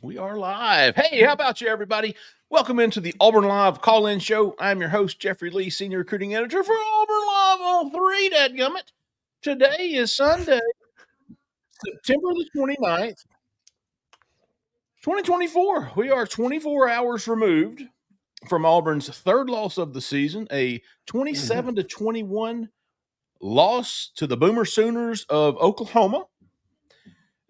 We are live. Hey, how about you, everybody? Welcome into the Auburn Live call-in show. I'm your host, Jeffrey Lee, Senior Recruiting Editor for Auburn Live on 3, dadgummit. Today is Sunday, September the 29th, 2024. We are 24 hours removed from Auburn's third loss of the season, a 27-21 loss to the Boomer Sooners of Oklahoma.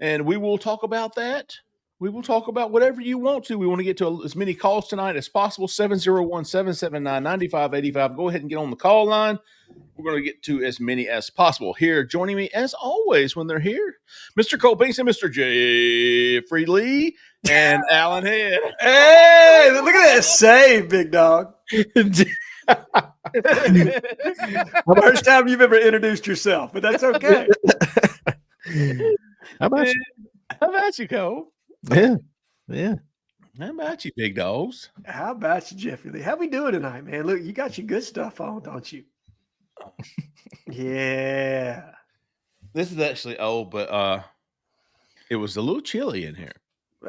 And we will talk about that. We will talk about whatever you want to. We want to get to as many calls tonight as possible. 701-779-9585. Go ahead and get on the call line. We're going to get to as many as possible. Here, joining me as always when they're here, Mr. Cole Pinkston, Mr. Jeffrey Lee, and Alan Head. Hey, look at that save, big dog. First time you've ever introduced yourself, but that's okay. How about you? How about you, Cole? Yeah. How about you, big dogs? How about you, Jeffrey Lee? How we doing tonight, man? Look, you got your good stuff on, don't you? Yeah. This is actually old, but it was a little chilly in here.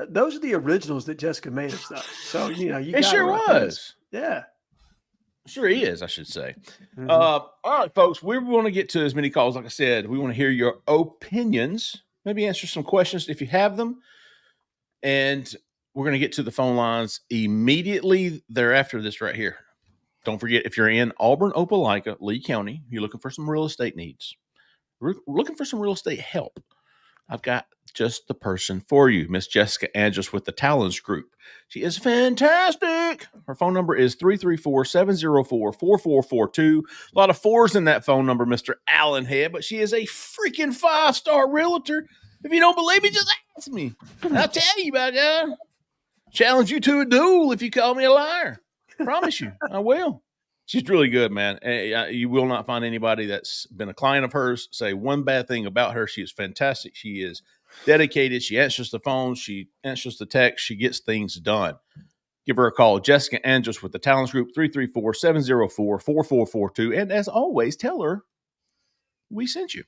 Those are the originals that Jessica made us, though. So, you know, you It got sure was. Yeah. Sure is, I should say. Mhm. All right, folks, we want to get to as many calls. Like I said, we want to hear your opinions, maybe answer some questions if you have them. And we're going to get to the phone lines immediately thereafter this right here. Don't forget, if you're in Auburn, Opelika, Lee County, you're looking for some real estate needs, we're looking for some real estate help, I've got just the person for you, Miss Jessica Andrews with the Talons Group. She is fantastic. Her phone number is 334-704-4442. A lot of fours in that phone number, Mr. Allen Head, but she is a freaking 5-star realtor. If you don't believe me, just ask me. I'll tell you about it. Challenge you to a duel if you call me a liar. Promise you, I will. She's really good, man. You will not find anybody that's been a client of hers say one bad thing about her. She is fantastic. She is dedicated. She answers the phone. She answers the text. She gets things done. Give her a call. Jessica Andrews with the Talents Group, 334-704-4442. And as always, tell her we sent you.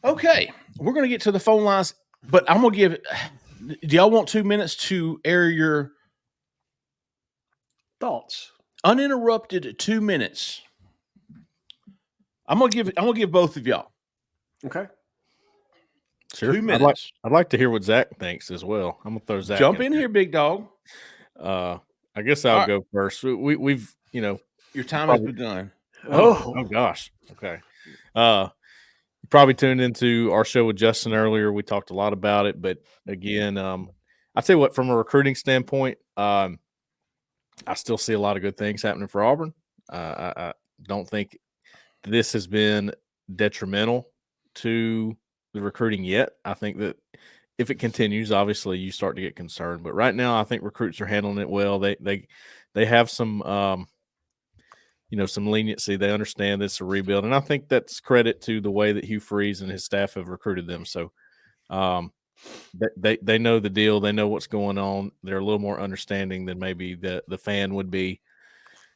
Okay, we're going to get to the phone lines, but I'm going to give – do y'all want 2 minutes to air your Thoughts? Uninterrupted 2 minutes. I'm gonna give both of y'all. Okay. Sure. 2 minutes. I'd like to hear what Zach thinks as well. I'm gonna throw Zach. Jump in here, big dog. I guess I'll go first. We've your time has begun. Oh gosh. Okay. You probably tuned into our show with Justin earlier. We talked a lot about it, but again, I'll tell you what, from a recruiting standpoint, I still see a lot of good things happening for Auburn. I don't think this has been detrimental to the recruiting yet. I think that if it continues, obviously you start to get concerned. But right now, I think recruits are handling it well. They have some some leniency. They understand this is a rebuild, and I think that's credit to the way that Hugh Freeze and his staff have recruited them. So they know the deal. They know what's going on. They're a little more understanding than maybe the fan would be.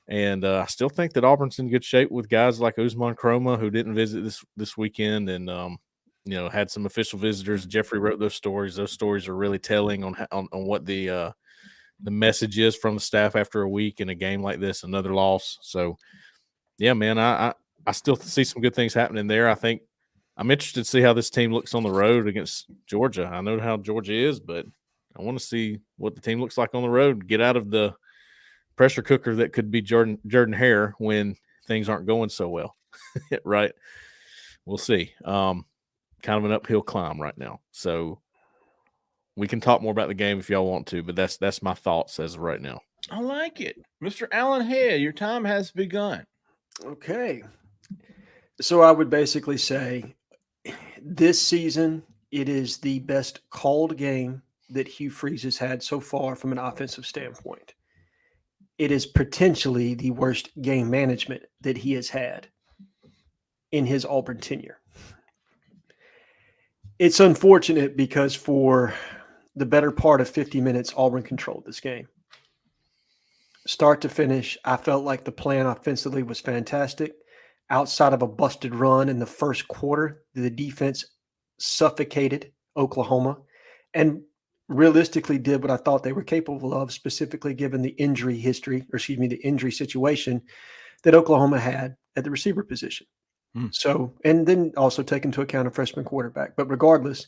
And I still think that Auburn's in good shape with guys like Usman Kroma, who didn't visit this weekend, and had some official visitors. Jeffrey wrote those stories. Those stories are really telling on what the message is from the staff after a week in a game like this, another loss. So, yeah, man, I still see some good things happening there. I think I'm interested to see how this team looks on the road against Georgia. I know how Georgia is, but I want to see what the team looks like on the road. Get out of the pressure cooker that could be Jordan Hare when things aren't going so well, right? We'll see. Kind of an uphill climb right now. So we can talk more about the game if y'all want to, but that's my thoughts as of right now. I like it. Mr. Allen Head, your time has begun. Okay. So I would basically say this season, it is the best called game that Hugh Freeze has had so far from an offensive standpoint. It is potentially the worst game management that he has had in his Auburn tenure. It's unfortunate because for the better part of 50 minutes, Auburn controlled this game. Start to finish, I felt like the plan offensively was fantastic. Outside of a busted run in the first quarter, the defense suffocated Oklahoma. And realistically did what I thought they were capable of, specifically given the injury the injury situation that Oklahoma had at the receiver position. So, and then also take into account a freshman quarterback. But regardless,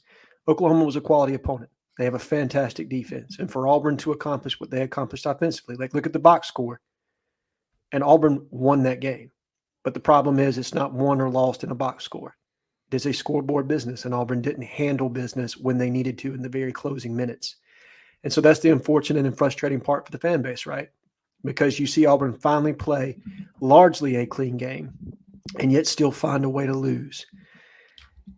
Oklahoma was a quality opponent. They have a fantastic defense. And for Auburn to accomplish what they accomplished offensively, like look at the box score, and Auburn won that game. But the problem is it's not won or lost in a box score. It is a scoreboard business, and Auburn didn't handle business when they needed to in the very closing minutes. And so that's the unfortunate and frustrating part for the fan base, right? Because you see Auburn finally play largely a clean game and yet still find a way to lose.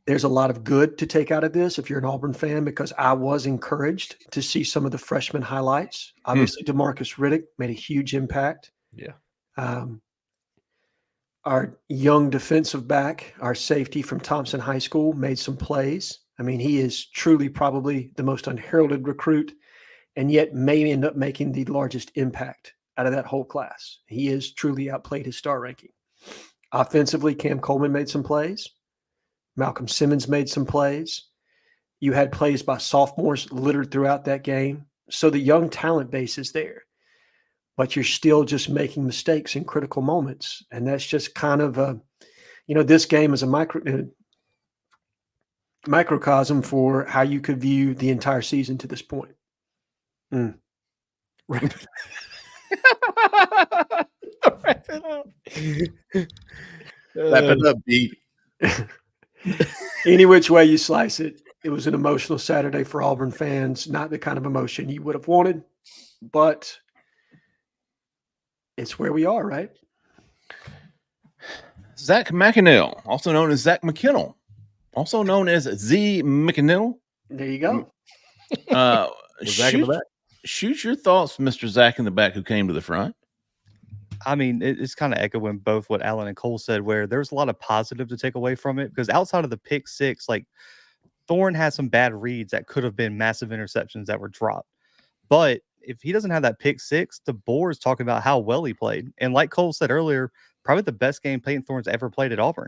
There's a lot of good to take out of this if you're an Auburn fan, because I was encouraged to see some of the freshman highlights. Obviously, DeMarcus Riddick made a huge impact. Yeah. Our young defensive back, our safety from Thompson High School, made some plays. I mean, he is truly probably the most unheralded recruit, and yet may end up making the largest impact out of that whole class. He has truly outplayed his star ranking. Offensively, Cam Coleman made some plays. Malcolm Simmons made some plays. You had plays by sophomores littered throughout that game. So the young talent base is there, but you're still just making mistakes in critical moments. And that's just kind of this game is a microcosm for how you could view the entire season to this point. Wrap it up. Wrap it up, B. Any which way you slice it, it was an emotional Saturday for Auburn fans. Not the kind of emotion you would have wanted, but it's where we are, right? Zach McInnell, also known as Zach McKinnell, also known as Z McKinnell. There you go. Zach in the back. Shoot your thoughts, Mr. Zach in the back, who came to the front. I mean, it's kind of echoing both what Alan and Cole said, where there's a lot of positive to take away from it, because outside of the pick six, like Thorne had some bad reads that could have been massive interceptions that were dropped. But if he doesn't have that pick six, the board is talking about how well he played. And like Cole said earlier, probably the best game Peyton Thorne's ever played at Auburn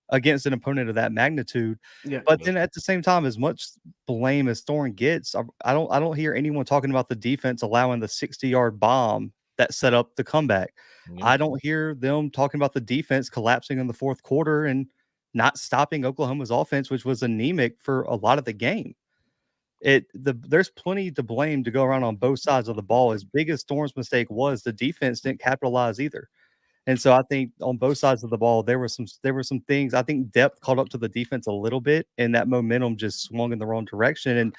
against an opponent of that magnitude. Yeah. But then at the same time, as much blame as Thorne gets, I don't hear anyone talking about the defense allowing the 60-yard bomb that set up the comeback. Yeah. I don't hear them talking about the defense collapsing in the fourth quarter and not stopping Oklahoma's offense, which was anemic for a lot of the game. There's plenty to blame to go around on both sides of the ball. As big as Thorne's mistake was, the defense didn't capitalize either. And so I think on both sides of the ball, there were some things. I think depth caught up to the defense a little bit, and that momentum just swung in the wrong direction.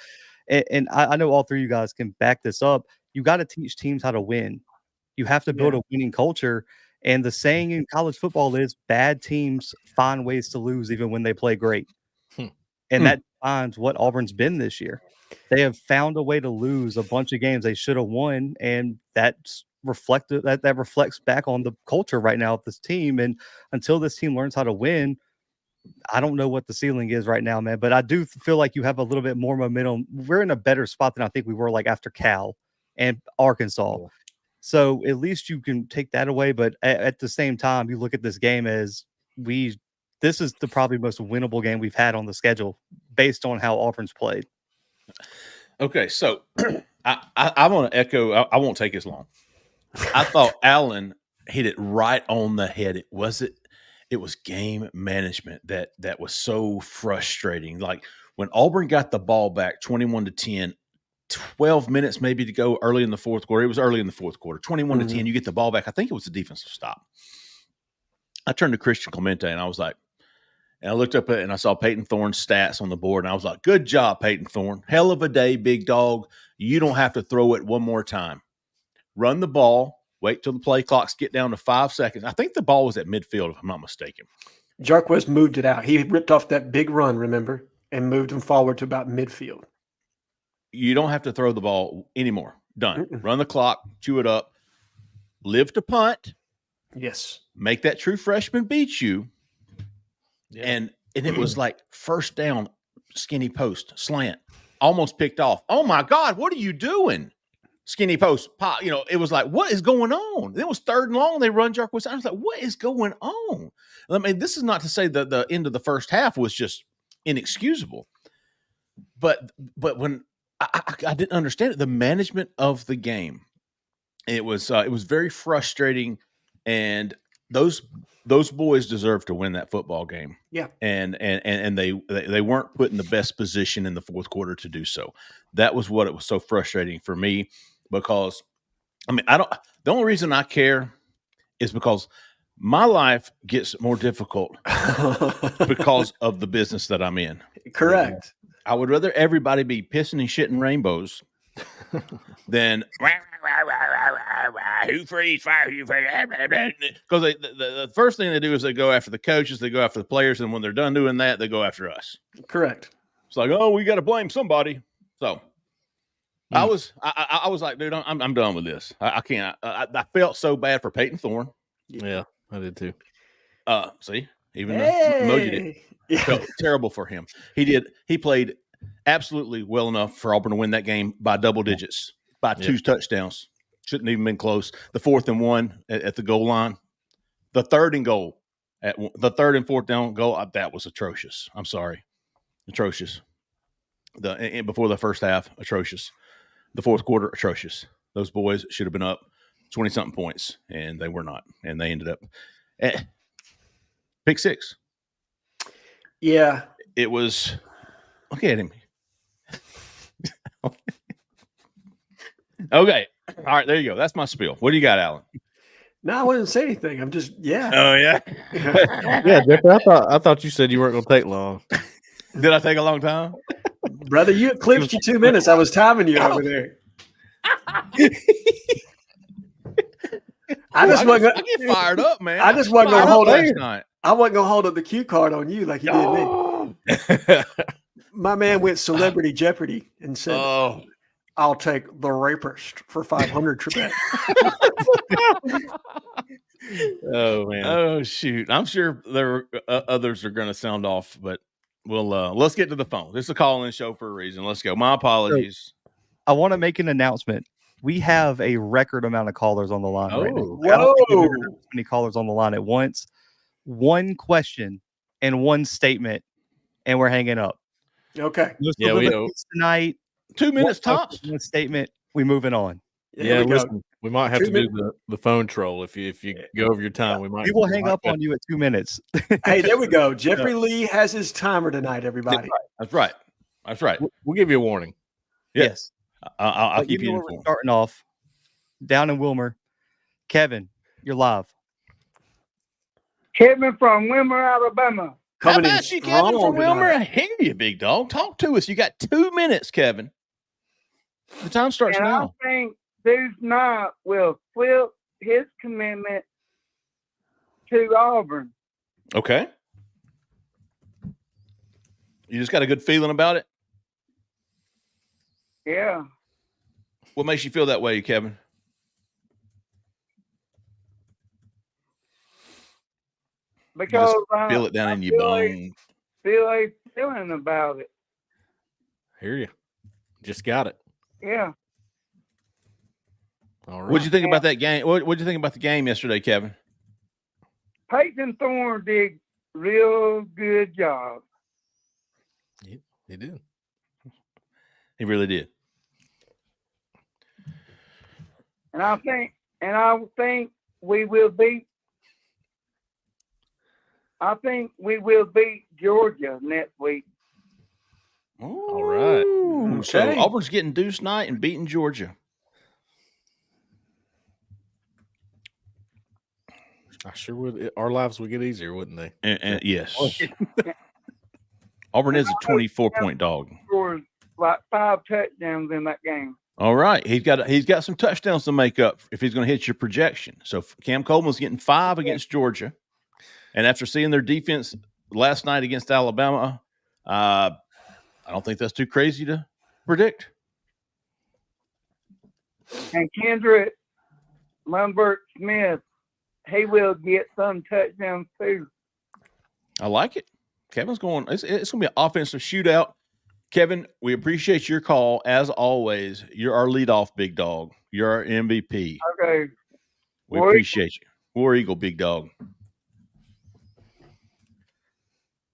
And I know all three of you guys can back this up. You got to teach teams how to win. You have to build a winning culture. And the saying in college football is bad teams find ways to lose even when they play great. And that defines what Auburn's been this year. They have found a way to lose a bunch of games they should have won, and that's reflected that reflects back on the culture right now of this team. And until this team learns how to win, I don't know what the ceiling is right now, man. But I do feel like you have a little bit more momentum. We're in a better spot than I think we were like after Cal and Arkansas. Cool. So at least you can take that away. But at the same time, you look at this game as this is the probably most winnable game we've had on the schedule based on how Auburn's played. Okay, so I want to echo. I won't take as long. I thought Allen hit it right on the head. It was game management that was so frustrating. Like when Auburn got the ball back 21-10, 12 minutes maybe to go early in the fourth quarter. It was early in the fourth quarter, 21-10. You get the ball back. I think it was a defensive stop. I turned to Christian Clemente and I was like, and I looked up at it and I saw Peyton Thorne's stats on the board. And I was like, good job, Peyton Thorne. Hell of a day, big dog. You don't have to throw it one more time. Run the ball. Wait till the play clocks get down to 5 seconds. I think the ball was at midfield, if I'm not mistaken. Jarquez moved it out. He ripped off that big run, remember, and moved him forward to about midfield. You don't have to throw the ball anymore. Done. Run the clock, chew it up, live to punt. Yes. Make that true freshman beat you. Yeah. And it was like first down, skinny post, slant, almost picked off. Oh, my God, what are you doing? Skinny post, pop. It was like, what is going on? It was third and long. They run Jarquez. I was like, what is going on? I mean, this is not to say that the end of the first half was just inexcusable. But when I didn't understand it. The management of the game. It was very frustrating, and those boys deserve to win that football game. Yeah. And they weren't put in the best position in the fourth quarter to do so. That was what it was so frustrating for me, because I mean, the only reason I care is because my life gets more difficult because of the business that I'm in. Correct. I would rather everybody be pissing and shitting rainbows than who freeze fire you freeze, because the first thing they do is they go after the coaches, they go after the players, and when they're done doing that, they go after us. Correct. It's like, oh, we got to blame somebody. So I was like, dude, I'm done with this. I can't. I felt so bad for Peyton Thorne. Yeah, I did too. See, even Moji did. Yeah. Felt terrible for him. He played absolutely well enough for Auburn to win that game by double digits, by 2 touchdowns. Shouldn't even been close. The 4th and 1 at the goal line, the 3rd and goal, at the 3rd and 4th down goal, that was atrocious. I'm sorry, atrocious. Before the first half, atrocious. The fourth quarter, atrocious. Those boys should have been up 20-something points, and they were not, and they ended up pick 6. Yeah. It was. Look at him. Okay. All right. There you go. That's my spiel. What do you got, Alan? No, I wouldn't say anything. I'm just, yeah. Oh, yeah. Yeah, Jeffrey, I thought you said you weren't going to take long. Did I take a long time? Brother, you eclipsed you 2 minutes. I was timing you over there. I get fired up, man. I just wasn't going to hold last night. I wasn't going to hold up the cue card on you like you did me. My man went Celebrity Jeopardy and said, I'll take the rapist for 500 Trebek. Oh, man. Oh, shoot. I'm sure there others are going to sound off, but we'll let's get to the phone. This is a call-in show for a reason. Let's go. My apologies. I want to make an announcement. We have a record amount of callers on the line right now. Whoa. I don't think we've ever had as many callers on the line at once. One question and one statement, and we're hanging up. Okay. Yeah, we know. Tonight. 2 minutes tops. One statement. We moving on. Yeah, listen, we might have to do the phone troll if you go over your time. We will hang up on you at 2 minutes. Hey, there we go. Jeffrey Lee has his timer tonight, everybody. That's right. We'll give you a warning. Yes. I'll keep you We're informed. starting off down in Wilmer. Kevin, you're live. Kevin from Wilmer, Alabama. How about you, Kevin from Wilmer? I hear you, big dog. Talk to us. You got 2 minutes, Kevin. The time starts now. I think Deuce Knight will flip his commitment to Auburn. Okay. You just got a good feeling about it? Yeah. What makes you feel that way, Kevin? Because feel it down in your bones. Feel a feeling about it. Hear you. Just got it. Yeah. All right. What'd you think about that game? What'd you think about the game yesterday, Kevin? Peyton Thorne did real good job. He did. He really did. And I think we will beat. I think we will beat Georgia next week. All right. Okay. So Auburn's getting Deuce Knight and beating Georgia. I sure would. Our lives would get easier, wouldn't they? And yes. Auburn is a 24-point dog. Scored like 5 touchdowns in that game. All right. He's got some touchdowns to make up if he's going to hit your projection. So Cam Coleman's getting 5 against Georgia. And after seeing their defense last night against Alabama, I don't think that's too crazy to predict. And Kendrick Lambert Smith, he will get some touchdowns too. I like it. Kevin's going. It's going to be an offensive shootout. Kevin, we appreciate your call as always. You're our leadoff big dog. You're our MVP. Okay. We appreciate you. War Eagle, big dog.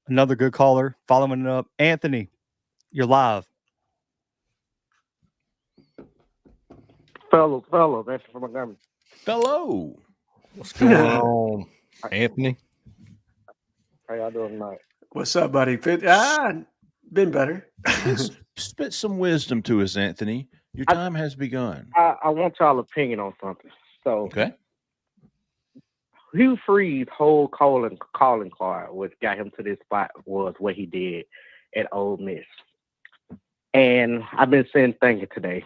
Another good caller. Following it up. Anthony, you're live. Fellow, that's from Montgomery. Fellow. What's going on, Anthony? How y'all doing tonight? What's up, buddy? Been better. Spit some wisdom to us, Anthony. Your time has begun. I want y'all opinion on something. So, Okay. Hugh Freeze's whole calling card, which got him to this spot, was what he did at Ole Miss. And I've been thinking today,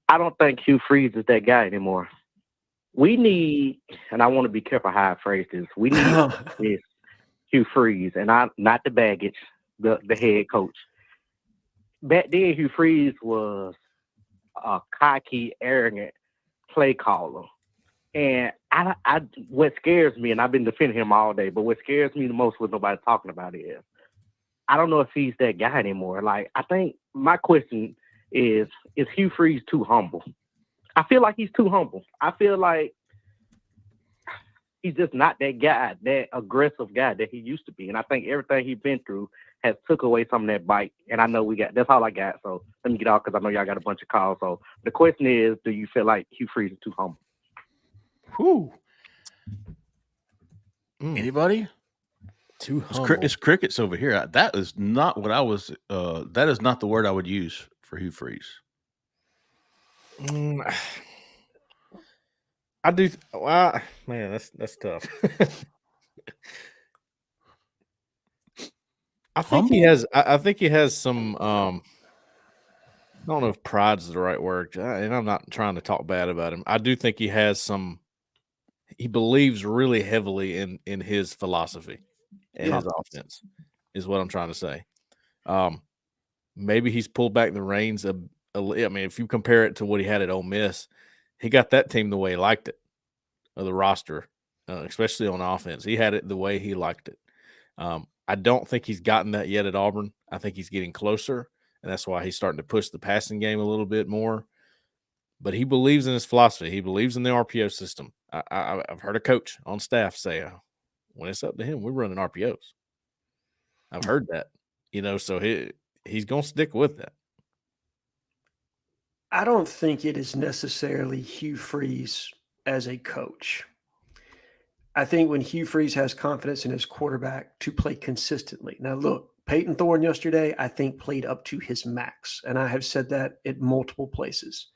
I don't think Hugh Freeze is that guy anymore. We need, and I want to be careful how I phrase this, we need this Hugh Freeze, and not the baggage, the head coach. Back then, Hugh Freeze was a cocky, arrogant play caller. And what scares me, and I've been defending him all day, but what scares me the most, what nobody's talking about, is I don't know if he's that guy anymore. Like, I think my question is Hugh Freeze too humble? I feel like he's too humble. I feel like he's just not that guy, that aggressive guy that he used to be. And I think everything he's been through has took away some of that bite. And I know that's all I got. So let me get off because I know y'all got a bunch of calls. So the question is, do you feel like Hugh Freeze is too humble? Whew. Anybody? Too humble. It's crickets over here. That is not what I was. That is not the word I would use for Hugh Freeze. I do. Well, man, that's tough. I think he has. I think he has some. I don't know if pride's the right word, and I'm not trying to talk bad about him. I do think he has some. He believes really heavily in his philosophy and his offense, is what I'm trying to say. Maybe he's pulled back the reins I mean, if you compare it to what he had at Ole Miss, he got that team the way he liked it, or the roster, especially on offense. He had it the way he liked it. I don't think he's gotten that yet at Auburn. I think he's getting closer, and that's why he's starting to push the passing game a little bit more. But he believes in his philosophy. He believes in the RPO system. I've heard a coach on staff say, when it's up to him, we're running RPOs. I've heard that, so he's going to stick with that. I don't think it is necessarily Hugh Freeze as a coach. I think when Hugh Freeze has confidence in his quarterback to play consistently. Now, look, Peyton Thorne yesterday, I think, played up to his max. And I have said that at multiple places.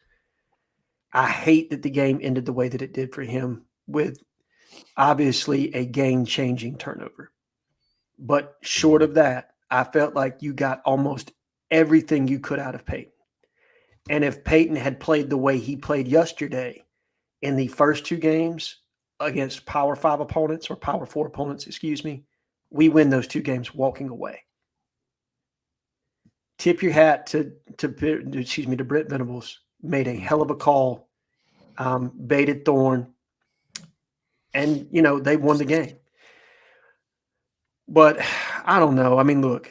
I hate that the game ended the way that it did for him, with obviously a game-changing turnover. But short of that, I felt like you got almost everything you could out of Peyton. And if Peyton had played the way he played yesterday in the first two games against Power 5 opponents, or Power 4 opponents, we win those two games walking away. Tip your hat to Brent Venables. Made a hell of a call, baited Thorne, and, they won the game. But I don't know. I mean, look,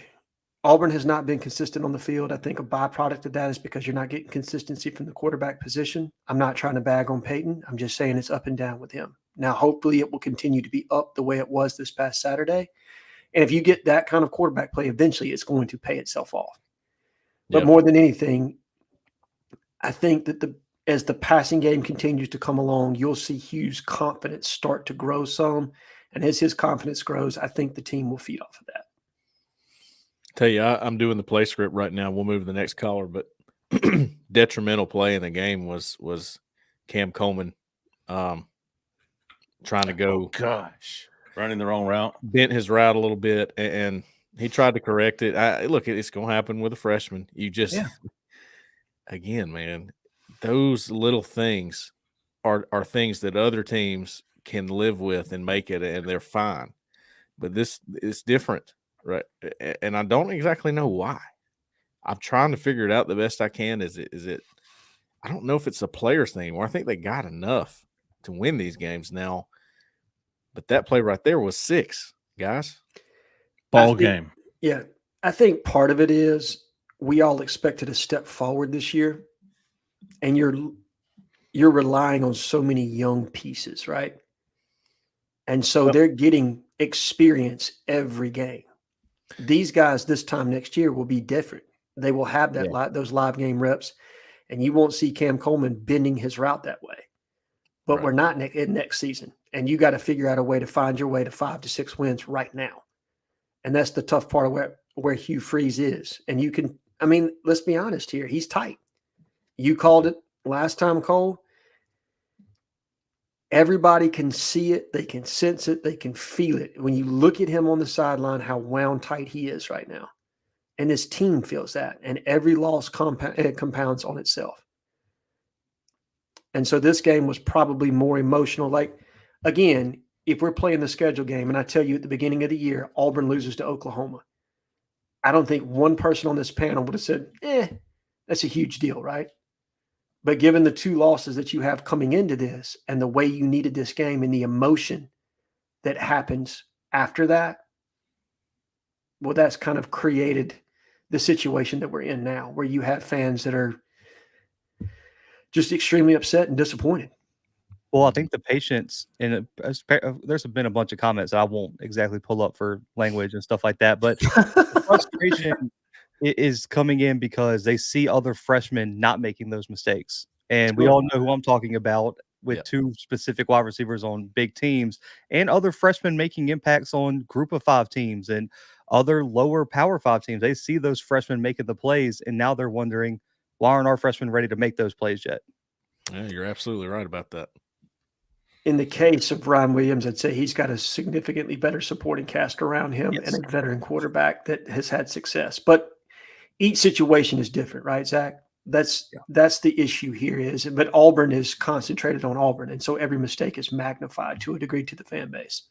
Auburn has not been consistent on the field. I think a byproduct of that is because you're not getting consistency from the quarterback position. I'm not trying to bag on Peyton. I'm just saying it's up and down with him. Now, hopefully it will continue to be up the way it was this past Saturday. And if you get that kind of quarterback play, eventually it's going to pay itself off. But more than anything, I think that as the passing game continues to come along, you'll see Hugh's confidence start to grow some. And as his confidence grows, I think the team will feed off of that. Tell you, I'm doing the play script right now. We'll move to the next caller, but detrimental play in the game was Cam Coleman trying to go. Running the wrong route. Bent his route a little bit, and he tried to correct it. Look, it's going to happen with a freshman. You just, again, man, those little things are things that other teams can live with and make it, and they're fine. But this is different. Right. And I don't exactly know why. I'm trying to figure it out the best I can. Is it I don't know if it's a players thing anymore. I think they got enough to win these games now. But that play right there was 6, guys. Ball game. Yeah. I think part of it is we all expected a step forward this year. And you're relying on so many young pieces, right? And so they're getting experience every game. These guys this time next year will be different. They will have those live game reps. And you won't see Cam Coleman bending his route that way. But we're not in next season. And you got to figure out a way to find your way to 5 to 6 wins right now. And that's the tough part of where Hugh Freeze is. And you can, I mean, let's be honest here. He's tight. You called it last time, Cole. Everybody can see it. They can sense it. They can feel it. When you look at him on the sideline, how wound tight he is right now. And his team feels that. And every loss compounds on itself. And so this game was probably more emotional. Like, again, if we're playing the schedule game, and I tell you at the beginning of the year, Auburn loses to Oklahoma, I don't think one person on this panel would have said, that's a huge deal, right? But given the 2 losses that you have coming into this and the way you needed this game and the emotion that happens after that, well, that's kind of created the situation that we're in now, where you have fans that are just extremely upset and disappointed. Well, I think the patience, and there's been a bunch of comments that I won't exactly pull up for language and stuff like that, but the frustration is coming in because they see other freshmen not making those mistakes. And we all know who I'm talking about with 2 specific wide receivers on big teams and other freshmen making impacts on group of 5 teams and other lower power 5 teams. They see those freshmen making the plays, and now they're wondering, why aren't our freshmen ready to make those plays yet? Yeah, you're absolutely right about that. In the case of Ryan Williams, I'd say he's got a significantly better supporting cast around him and a veteran quarterback that has had success. But each situation is different, right, Zach? That's the issue here but Auburn is concentrated on Auburn, and so every mistake is magnified to a degree to the fan base.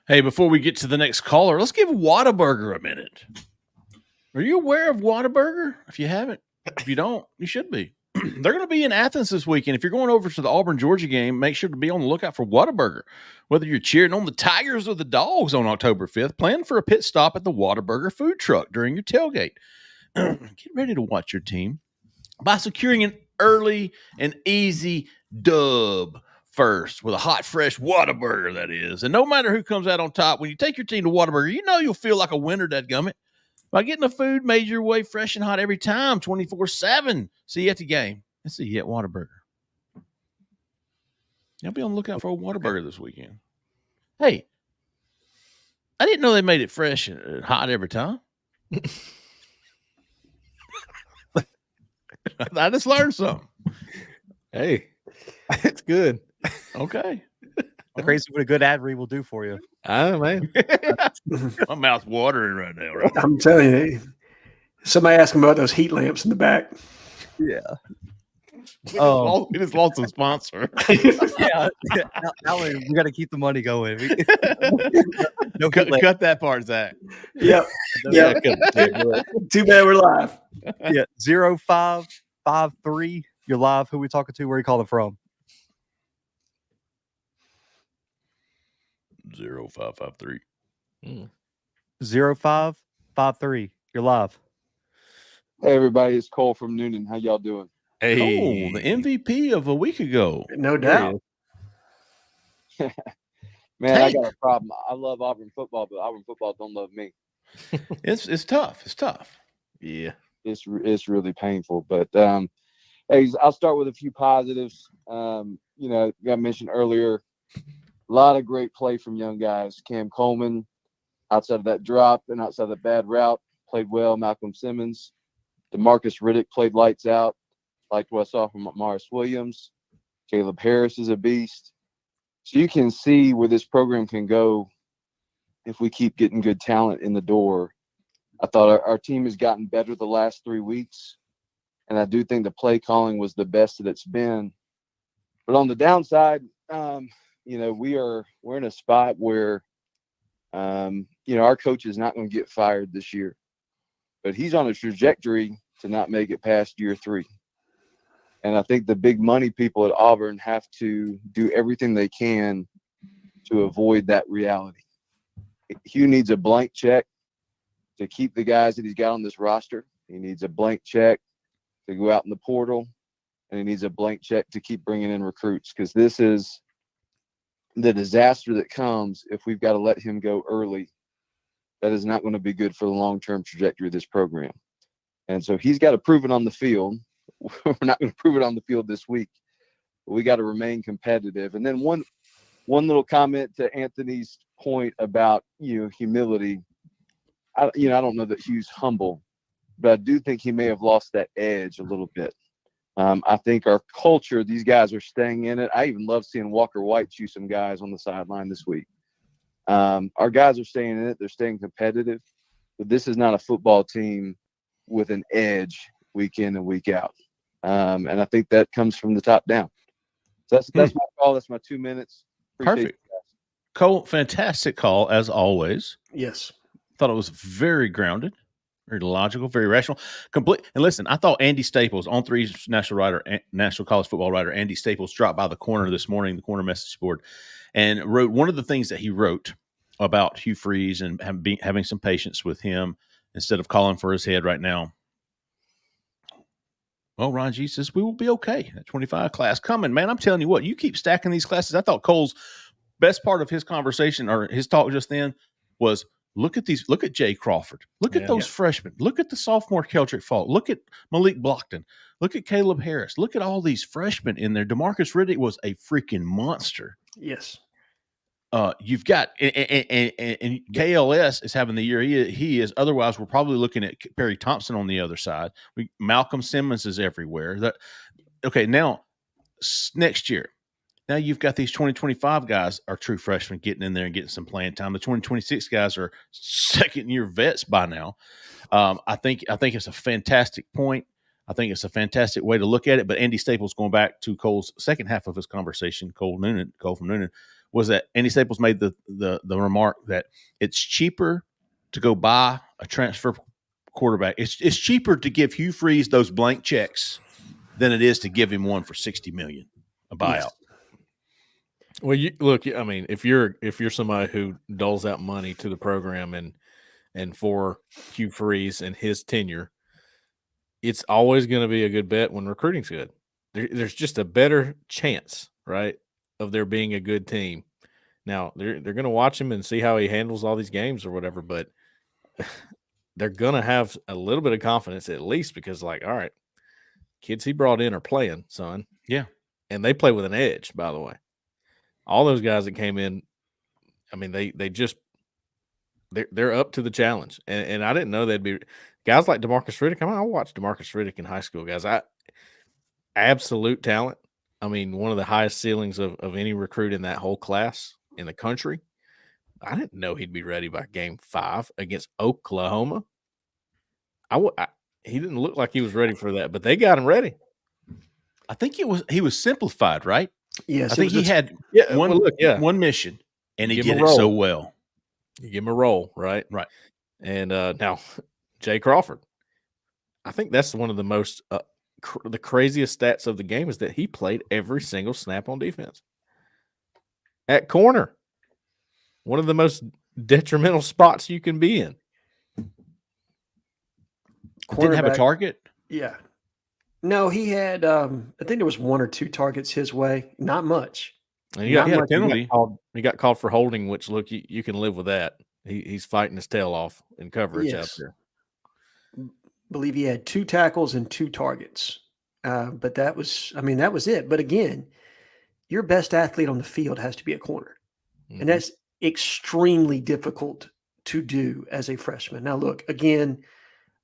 Hey, before we get to the next caller, let's give Whataburger a minute. Are you aware of Whataburger? If you haven't, if you don't, you should be. They're going to be in Athens this weekend. If you're going over to the Auburn-Georgia game, make sure to be on the lookout for Whataburger. Whether you're cheering on the Tigers or the Dogs on October 5th, plan for a pit stop at the Whataburger food truck during your tailgate. Get ready to watch your team by securing an early and easy dub first with a hot, fresh Whataburger, that is. And no matter who comes out on top, when you take your team to Whataburger, you know you'll feel like a winner, dadgummit. By getting the food made your way fresh and hot every time, 24/7. See you at the game and see you at Whataburger. I'll be on the lookout for a Whataburger this weekend. Hey, I didn't know they made it fresh and hot every time. I just learned something. Hey, it's good. Okay. Crazy what a good ad read will do for you. I don't know, man. My mouth's watering right now. Right? I'm telling you, somebody asked him about those heat lamps in the back. Yeah. We just lost a sponsor. Yeah. Alan, we got to keep the money going. No, cut that part, Zach. Yep. Yeah, Too bad we're live. Yeah. 0553. You're live. Who we talking to? Where are you calling from? 0553. 0553. You're live. Hey everybody, it's Cole from Noonan. How y'all doing? Hey, the MVP of a week ago. No doubt. Man, I got a problem. I love Auburn football, but Auburn football don't love me. It's tough. It's tough. Yeah. It's really painful. But hey, I'll start with a few positives. Got mentioned earlier, a lot of great play from young guys. Cam Coleman, outside of that drop and outside of the bad route, played well. Malcolm Simmons, DeMarcus Riddick played lights out. Liked what I saw from Morris Williams. Caleb Harris is a beast. So you can see where this program can go if we keep getting good talent in the door. I thought our team has gotten better the last 3 weeks, and I do think the play calling was the best that it's been. But on the downside, we're in a spot where, our coach is not going to get fired this year, but he's on a trajectory to not make it past year 3. And I think the big money people at Auburn have to do everything they can to avoid that reality. Hugh needs a blank check to keep the guys that he's got on this roster. He needs a blank check to go out in the portal, and he needs a blank check to keep bringing in recruits, because this is the disaster that comes if we've got to let him go early. That is not going to be good for the long-term trajectory of this program. And so he's got to prove it on the field. we're not going to prove it on the field this week. We got to remain competitive. And then one little comment to Anthony's point about, humility. I don't know that Hugh's humble, but I do think he may have lost that edge a little bit. I think our culture, these guys are staying in it. I even love seeing Walker White chew some guys on the sideline this week. Our guys are staying in it. They're staying competitive. But this is not a football team with an edge week in and week out. And I think that comes from the top down. So that's my call. That's my 2 minutes. Appreciate Perfect. Cole, fantastic call as always. Yes. Thought it was very grounded, very logical, very rational. Complete. And listen, I thought Andy Staples, On Three's national college football writer, Andy Staples dropped by the corner this morning, the corner message board, and wrote one of the things that he wrote about Hugh Freeze and having some patience with him instead of calling for his head right now. Well, Ron G says, we will be okay. That 25 class coming, man. I'm telling you what, you keep stacking these classes. I thought Cole's best part of his conversation or his talk just then was look at Jay Crawford. Look at those freshmen. Look at the sophomore Keldrick Faulk. Look at Malik Blockton. Look at Caleb Harris. Look at all these freshmen in there. DeMarcus Riddick was a freaking monster. Yes. You've got and KLS is having the year he is. Otherwise, we're probably looking at Perry Thompson on the other side. Malcolm Simmons is everywhere. Now next year, now you've got these 2025 guys are true freshmen getting in there and getting some playing time. The 2026 guys are second-year vets by now. I think it's a fantastic point. I think it's a fantastic way to look at it. But Andy Staples, going back to Cole's second half of his conversation, Cole from Noonan, was that Andy Staples made the remark that it's cheaper to go buy a transfer quarterback. It's cheaper to give Hugh Freeze those blank checks than it is to give him one for $60 million, a buyout. Yes. Well, if you're somebody who doles out money to the program and for Hugh Freeze and his tenure, it's always going to be a good bet when recruiting's good. There's just a better chance, right, of there being a good team. Now, they're going to watch him and see how he handles all these games or whatever, but they're going to have a little bit of confidence at least because, all right, kids he brought in are playing, son. Yeah. And they play with an edge, by the way. All those guys that came in, they're up to the challenge. And I didn't know they'd be guys like DeMarcus Riddick. I watched DeMarcus Riddick in high school, guys. Absolute talent. One of the highest ceilings of any recruit in that whole class in the country. I didn't know he'd be ready by game 5 against Oklahoma. He didn't look like he was ready for that, but they got him ready. I think he was simplified, right? Yes. I think he had one mission, and he did it so well. You give him a role, right? Right. And now, Jay Crawford, I think that's one of the most the craziest stats of the game is that he played every single snap on defense. At corner, one of the most detrimental spots you can be in. Didn't have a target? Yeah. No, he had, I think there was 1 or 2 targets his way. Not much. And he got a penalty. He got called for holding, which, look, you can live with that. He's fighting his tail off in coverage out there. Believe he had 2 tackles and 2 targets. But that was it. But again, your best athlete on the field has to be a corner. Mm-hmm. And that's extremely difficult to do as a freshman. Now, look, again,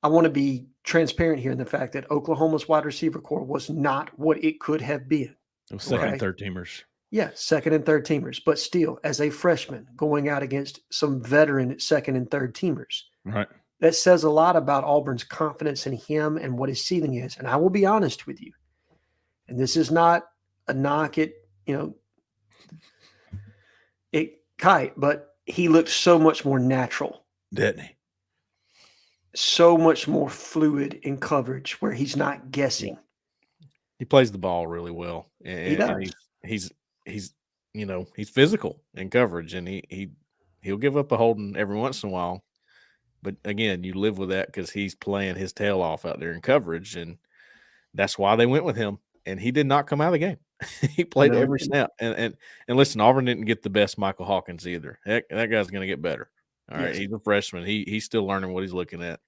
I want to be transparent here in the fact that Oklahoma's wide receiver core was not what it could have been. It was second and third teamers. Yeah, second and third teamers. But still, as a freshman, going out against some veteran second and third teamers. Right. That says a lot about Auburn's confidence in him and what his ceiling is. And I will be honest with you. And this is not a knock at, Kite, but he looked so much more natural. Didn't he? So much more fluid in coverage where he's not guessing. He plays the ball really well. And he does. He's physical in coverage, and he'll give up a holding every once in a while. But again, you live with that because he's playing his tail off out there in coverage, and that's why they went with him. And he did not come out of the game. He played every snap. And listen, Auburn didn't get the best Michael Hawkins either. Heck, that guy's going to get better. All right, he's a freshman. He's still learning what he's looking at.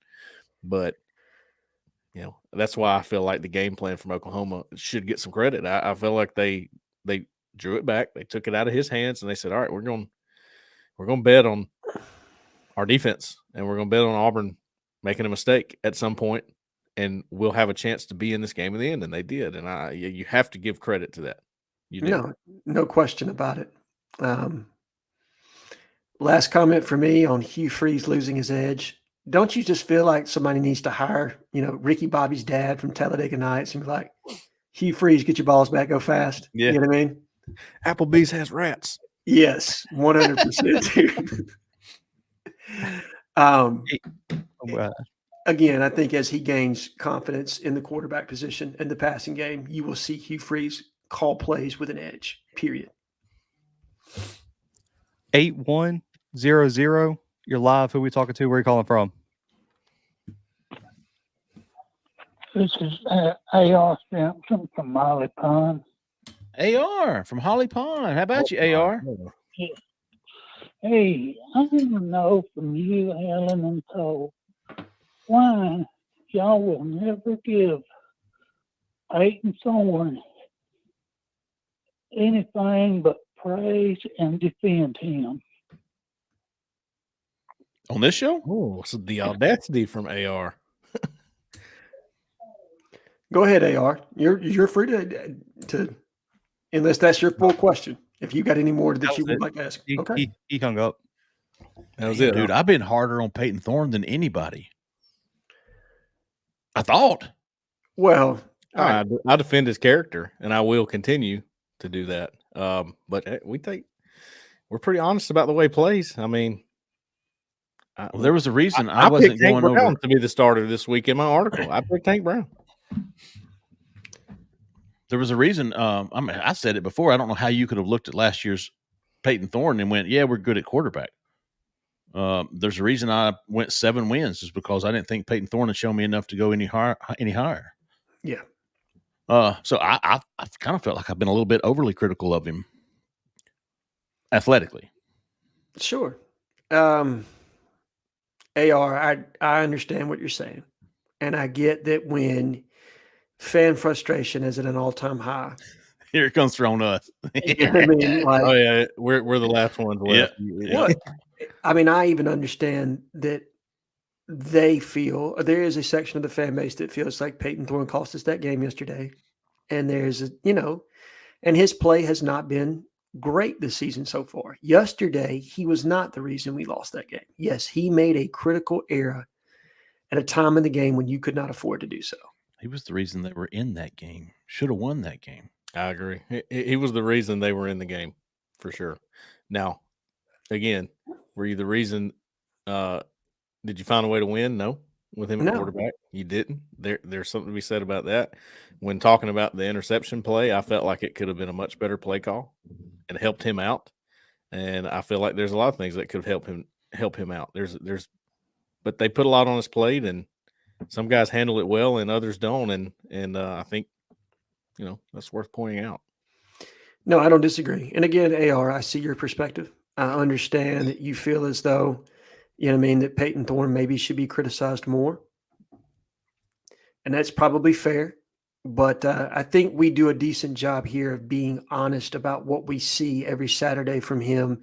But that's why I feel like the game plan from Oklahoma should get some credit. I feel like they drew it back, they took it out of his hands, and they said, "All right, we're going to bet on our defense, and we're going to bet on Auburn making a mistake at some point, and we'll have a chance to be in this game in the end." And they did, and you have to give credit to that. You did. No question about it. Last comment for me on Hugh Freeze losing his edge. Don't you just feel like somebody needs to hire, Ricky Bobby's dad from Talladega Nights and be like, Hugh Freeze, get your balls back, go fast. Yeah. You know what I mean? Applebee's has rats. Yes, 100%. Again, I think as he gains confidence in the quarterback position and the passing game, you will see Hugh Freeze call plays with an edge, period. 8100. You're live. Who are we talking to? Where are you calling from? This is A.R. Simpson from Holly Pond. AR from Holly Pond. How about you, AR? Hey, I want to know from you, Alan and Cole, why y'all will never give Peyton Thorne anything but praise and defend him. On this show? Oh, so the audacity from AR. Go ahead, AR. You're free to unless that's your full question. If you got any more that you would like to ask. Okay. He hung up. That was it, dude. I've been harder on Peyton Thorne than anybody. I thought. Well, I defend his character, and I will continue to do that. But we're pretty honest about the way he plays. I mean, there was a reason I wasn't going over to be the starter this week in my article. I picked Tank Brown. There was a reason. I said it before. I don't know how you could have looked at last year's Peyton Thorne and went, "Yeah, we're good at quarterback." There's a reason I went 7 wins, is because I didn't think Peyton Thorne had shown me enough to go any higher. Yeah. So I kind of felt like I've been a little bit overly critical of him athletically. Sure. AR, I understand what you're saying. And I get that when fan frustration is at an all-time high. Here it comes thrown us. You know what I mean? Like, oh, yeah. We're the last ones left. Yeah. What? I mean, I even understand that they feel there is a section of the fan base that feels like Peyton Thorne cost us that game yesterday. And there's and his play has not been great this season so far. Yesterday, he was not the reason we lost that game. Yes, he made a critical error at a time in the game when you could not afford to do so. He was the reason they were in that game. Should have won that game. I agree. He was the reason they were in the game, for sure. Now, again, were you the reason? Did you find a way to win? No, with him at quarterback, you didn't. There's something to be said about that. When talking about the interception play, I felt like it could have been a much better play call and helped him out. And I feel like there's a lot of things that could help him out. But they put a lot on his plate, and some guys handle it well and others don't. And I think, that's worth pointing out. No, I don't disagree. And again, AR, I see your perspective. I understand that you feel as though, that Peyton Thorne maybe should be criticized more. And that's probably fair. But I think we do a decent job here of being honest about what we see every Saturday from him.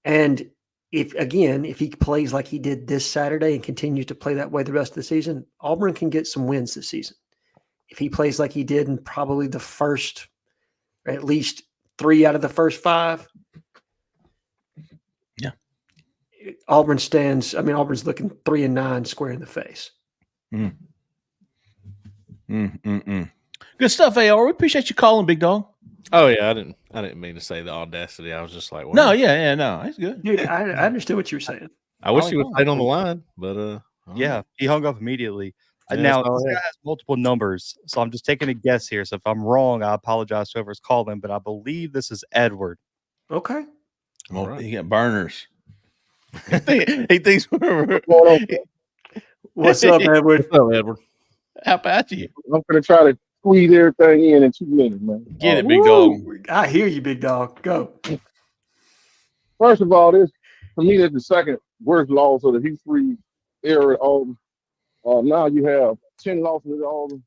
And if he plays like he did this Saturday and continues to play that way the rest of the season, Auburn can get some wins this season. If he plays like he did in probably the first, or at least 3 out of the first 5. Yeah. Auburn's looking 3-9 square in the face. Good stuff, AR. We appreciate you calling, big dog. Oh yeah, I didn't mean to say the audacity. I was just like, well, no, no, it's good, dude. I understood what you were saying. I wish he would stayed on the line, but yeah, he hung up immediately. Yeah, now this guy has multiple numbers, so I'm just taking a guess here. So if I'm wrong, I apologize to whoever's calling, but I believe this is Edward. Okay. Well, right. He got burners. he thinks we're. What's up, Edward? What's up, Edward? How about you? I'm going to try to squeeze everything in 2 minutes, man. Get it, big dog. I hear you, big dog. Go. First of all, for me, that's the second worst loss of the Hugh Freeze era at Auburn. Now you have 10 losses at Auburn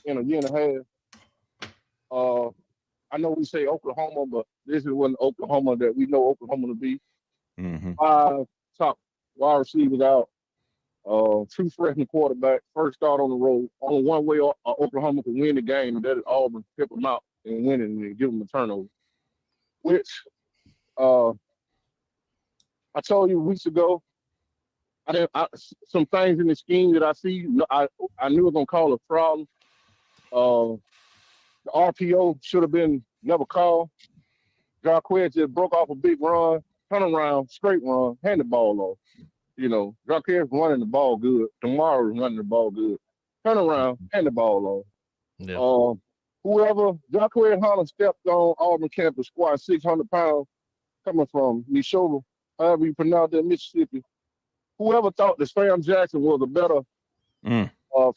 in a year and a half. I know we say Oklahoma, but this is one Oklahoma that we know Oklahoma to be. Mm-hmm. 5 top wide receivers out. 2 freshman quarterbacks. First start on the road. Only one way Oklahoma can win the game, and that is Auburn tip them out and win it and give them a turnover. Which I told you weeks ago. Some things in the scheme that I see, I knew it was gonna cause a problem. The RPO should have been never called. Jarquez just broke off a big run, turn around, straight run, hand the ball off. You know, Jarquez running the ball good. Tomorrow is running the ball good. Turn around, hand the ball off. Yeah. Whoever, Jarquez Hunter stepped on Auburn campus, squat 600 pounds, coming from Neshoba, however you pronounce that, Mississippi. Whoever thought that Sam Jackson was a better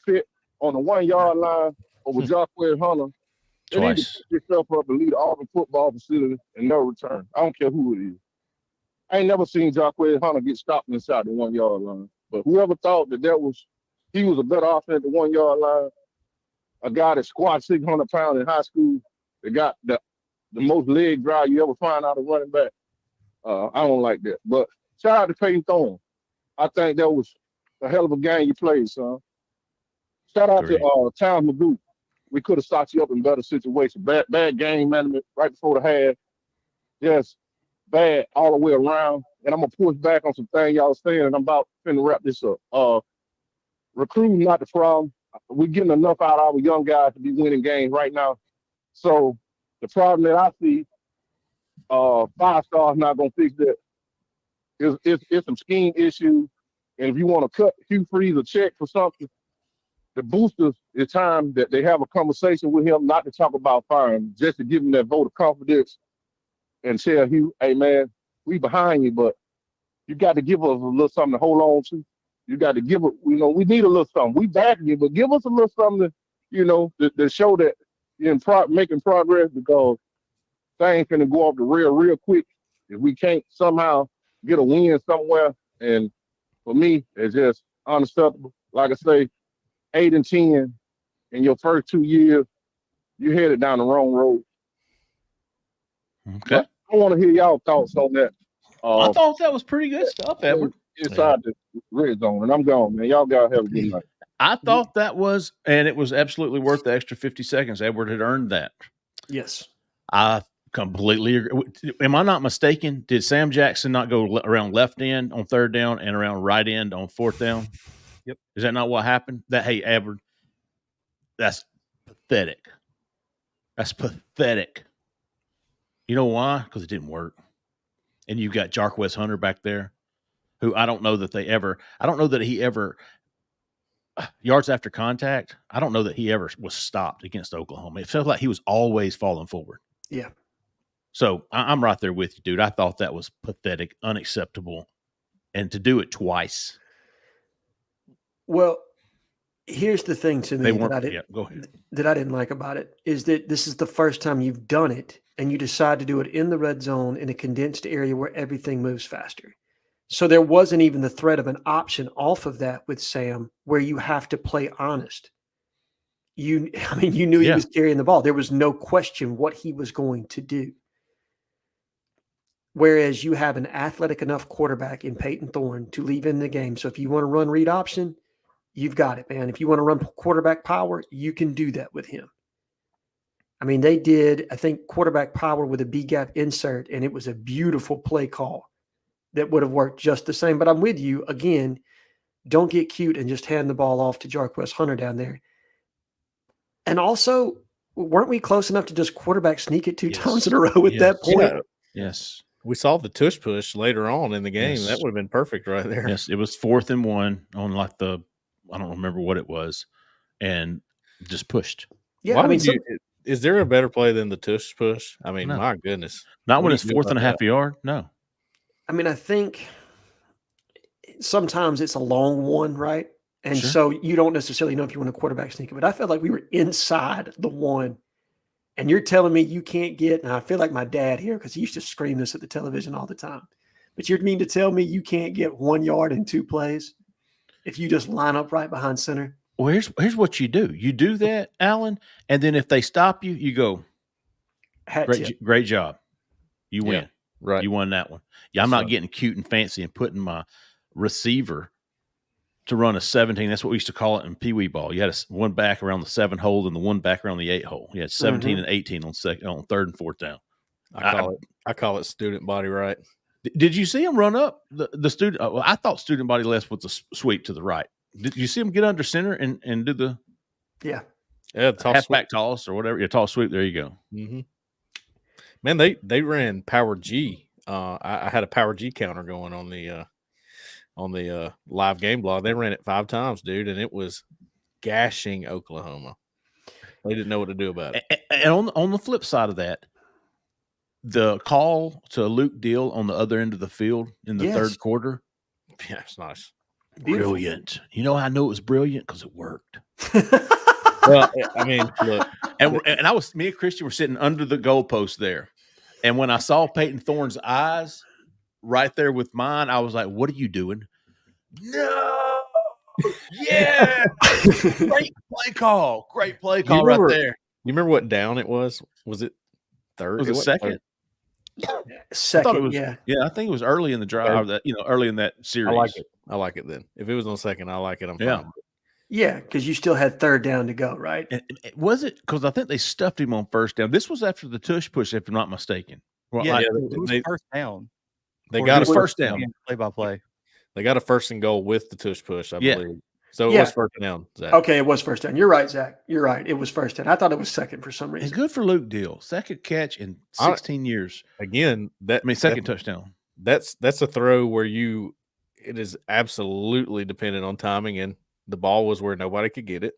fit on the 1 yard line over Jarquez Hunter, they need to pick yourself up and lead the Auburn football facility and no return. I don't care who it is. I ain't never seen Jarquez Hunter get stopped inside the 1 yard line. But whoever thought that he was a better offense at the 1 yard line, a guy that squat 600 pounds in high school, that got the most leg drive you ever find out of running back. I don't like that. But shout out to Peyton Thorne. I think that was a hell of a game you played, son. Shout out to Towns Magoo. We could have stocked you up in better situations. Bad game management right before the half. Just bad all the way around. And I'm going to push back on some things y'all saying, and I'm about to wrap this up. Recruiting not the problem. We're getting enough out of our young guys to be winning games right now. So the problem that I see, 5 stars not going to fix that. It's some scheme issues. And if you want to cut Hugh Freeze a check for something, the boosters, it's time that they have a conversation with him, not to talk about firing, just to give him that vote of confidence and tell Hugh, hey, man, we behind you, but you got to give us a little something to hold on to. You got to give it, we need a little something. We backing you, but give us a little something to show that you're making progress, because things finna go off the rail real quick if we can't somehow get a win somewhere. And for me, it's just unacceptable. Like I say, 8-10 in your first 2 years, you headed down the wrong road. Okay. But I want to hear y'all thoughts on that. I thought that was pretty good stuff, Edward. Inside the red zone, and I'm gone, man. Y'all gotta have a good night. I thought that was, and it was absolutely worth the extra 50 seconds. Edward had earned that. Yes. I completely agree. Am I not mistaken? Did Sam Jackson not go around left end on 3rd down and around right end on 4th down? Yep. Is that not what happened? Hey, Edward, that's pathetic. That's pathetic. You know why? Because it didn't work. And you've got Jarquez Hunter back there, who I don't know that he ever yards after contact. I don't know that he ever was stopped against Oklahoma. It felt like he was always falling forward. Yeah. So I'm right there with you, dude. I thought that was pathetic, unacceptable, and to do it twice. Well, here's the thing to me Go ahead. that I didn't like about it is that this is the first time you've done it, and you decide to do it in the red zone in a condensed area where everything moves faster. So there wasn't even the threat of an option off of that with Sam where you have to play honest. You knew he was carrying the ball. There was no question what he was going to do. Whereas you have an athletic enough quarterback in Peyton Thorne to leave in the game. So if you want to run read option, you've got it, man. If you want to run quarterback power, you can do that with him. I mean, they did, I think, quarterback power with a B-gap insert, and it was a beautiful play call that would have worked just the same. But I'm with you. Again, don't get cute and just hand the ball off to Jarquez Hunter down there. And also, weren't we close enough to just quarterback sneak it 2 times in a row at that point? Yeah. Yes. We saw the tush push later on in the game. Yes. That would have been perfect right there. Yes, it was 4th and 1 on I don't remember what it was, and just pushed. Yeah, is there a better play than the tush push? I mean, No. My goodness. Not when it's 4th and a half yard. No. I mean, I think sometimes it's a long one, right? And Sure. so you don't necessarily know if you want a quarterback sneak it. But I felt like we were inside the one. And you're telling me you can't get, and I feel like my dad here because he used to scream this at the television all the time. But you mean to tell me you can't get 1 yard in 2 plays if you just line up right behind center? Well, here's what you do. You do that, Alan, and then if they stop you, you go, Hat tip. great job. You win. Yeah, right. You won that one. Yeah, I'm That's not right. getting cute and fancy and putting my receiver to run a 17. That's what we used to call it in Pee Wee ball. You had one back around the 7 hole and the one back around the 8 hole. You had 17 and 18 on 3rd and 4th down. I call it student body right. Did you see him run up the student? Well, I thought student body left with the sweep to the right. Did you see him get under center and do the halfback toss or whatever? Your toss sweep. There you go. Mm-hmm. Man, they ran power G. I had a power G counter going on the live game blog. They ran it 5 times, dude, and it was gashing Oklahoma. They didn't know what to do about it. And on the flip side of that, the call to Luke Deal on the other end of the field in the 3rd quarter. Yeah, it's nice. Beautiful. Brilliant. You know how I know it was brilliant? Because it worked. Well, I mean, look. And me and Christian were sitting under the goalpost there. And when I saw Peyton Thorne's eyes right there with mine, I was like, what are you doing? No. Yeah. Great play call. Great play call right there. You remember what down it was? Was it 3rd? Was it 2nd? Second, yeah, I think it was early in the drive. Early in that series. I like it then. If it was on 2nd, I like it. I'm fine. Yeah, because you still had 3rd down to go, right? And was it because I think they stuffed him on 1st down? This was after the tush push, if I'm not mistaken. Well, it was 1st down. They got a 1st down. Play by play. They got a 1st and goal with the tush push, I believe. So it was 1st down, Zach. Okay, it was 1st down. You're right, Zach. You're right. It was 1st down. I thought it was 2nd for some reason. And good for Luke Deal. 2nd catch in 16 years. Again, 2nd touchdown. That's a throw where it is absolutely dependent on timing, and the ball was where nobody could get it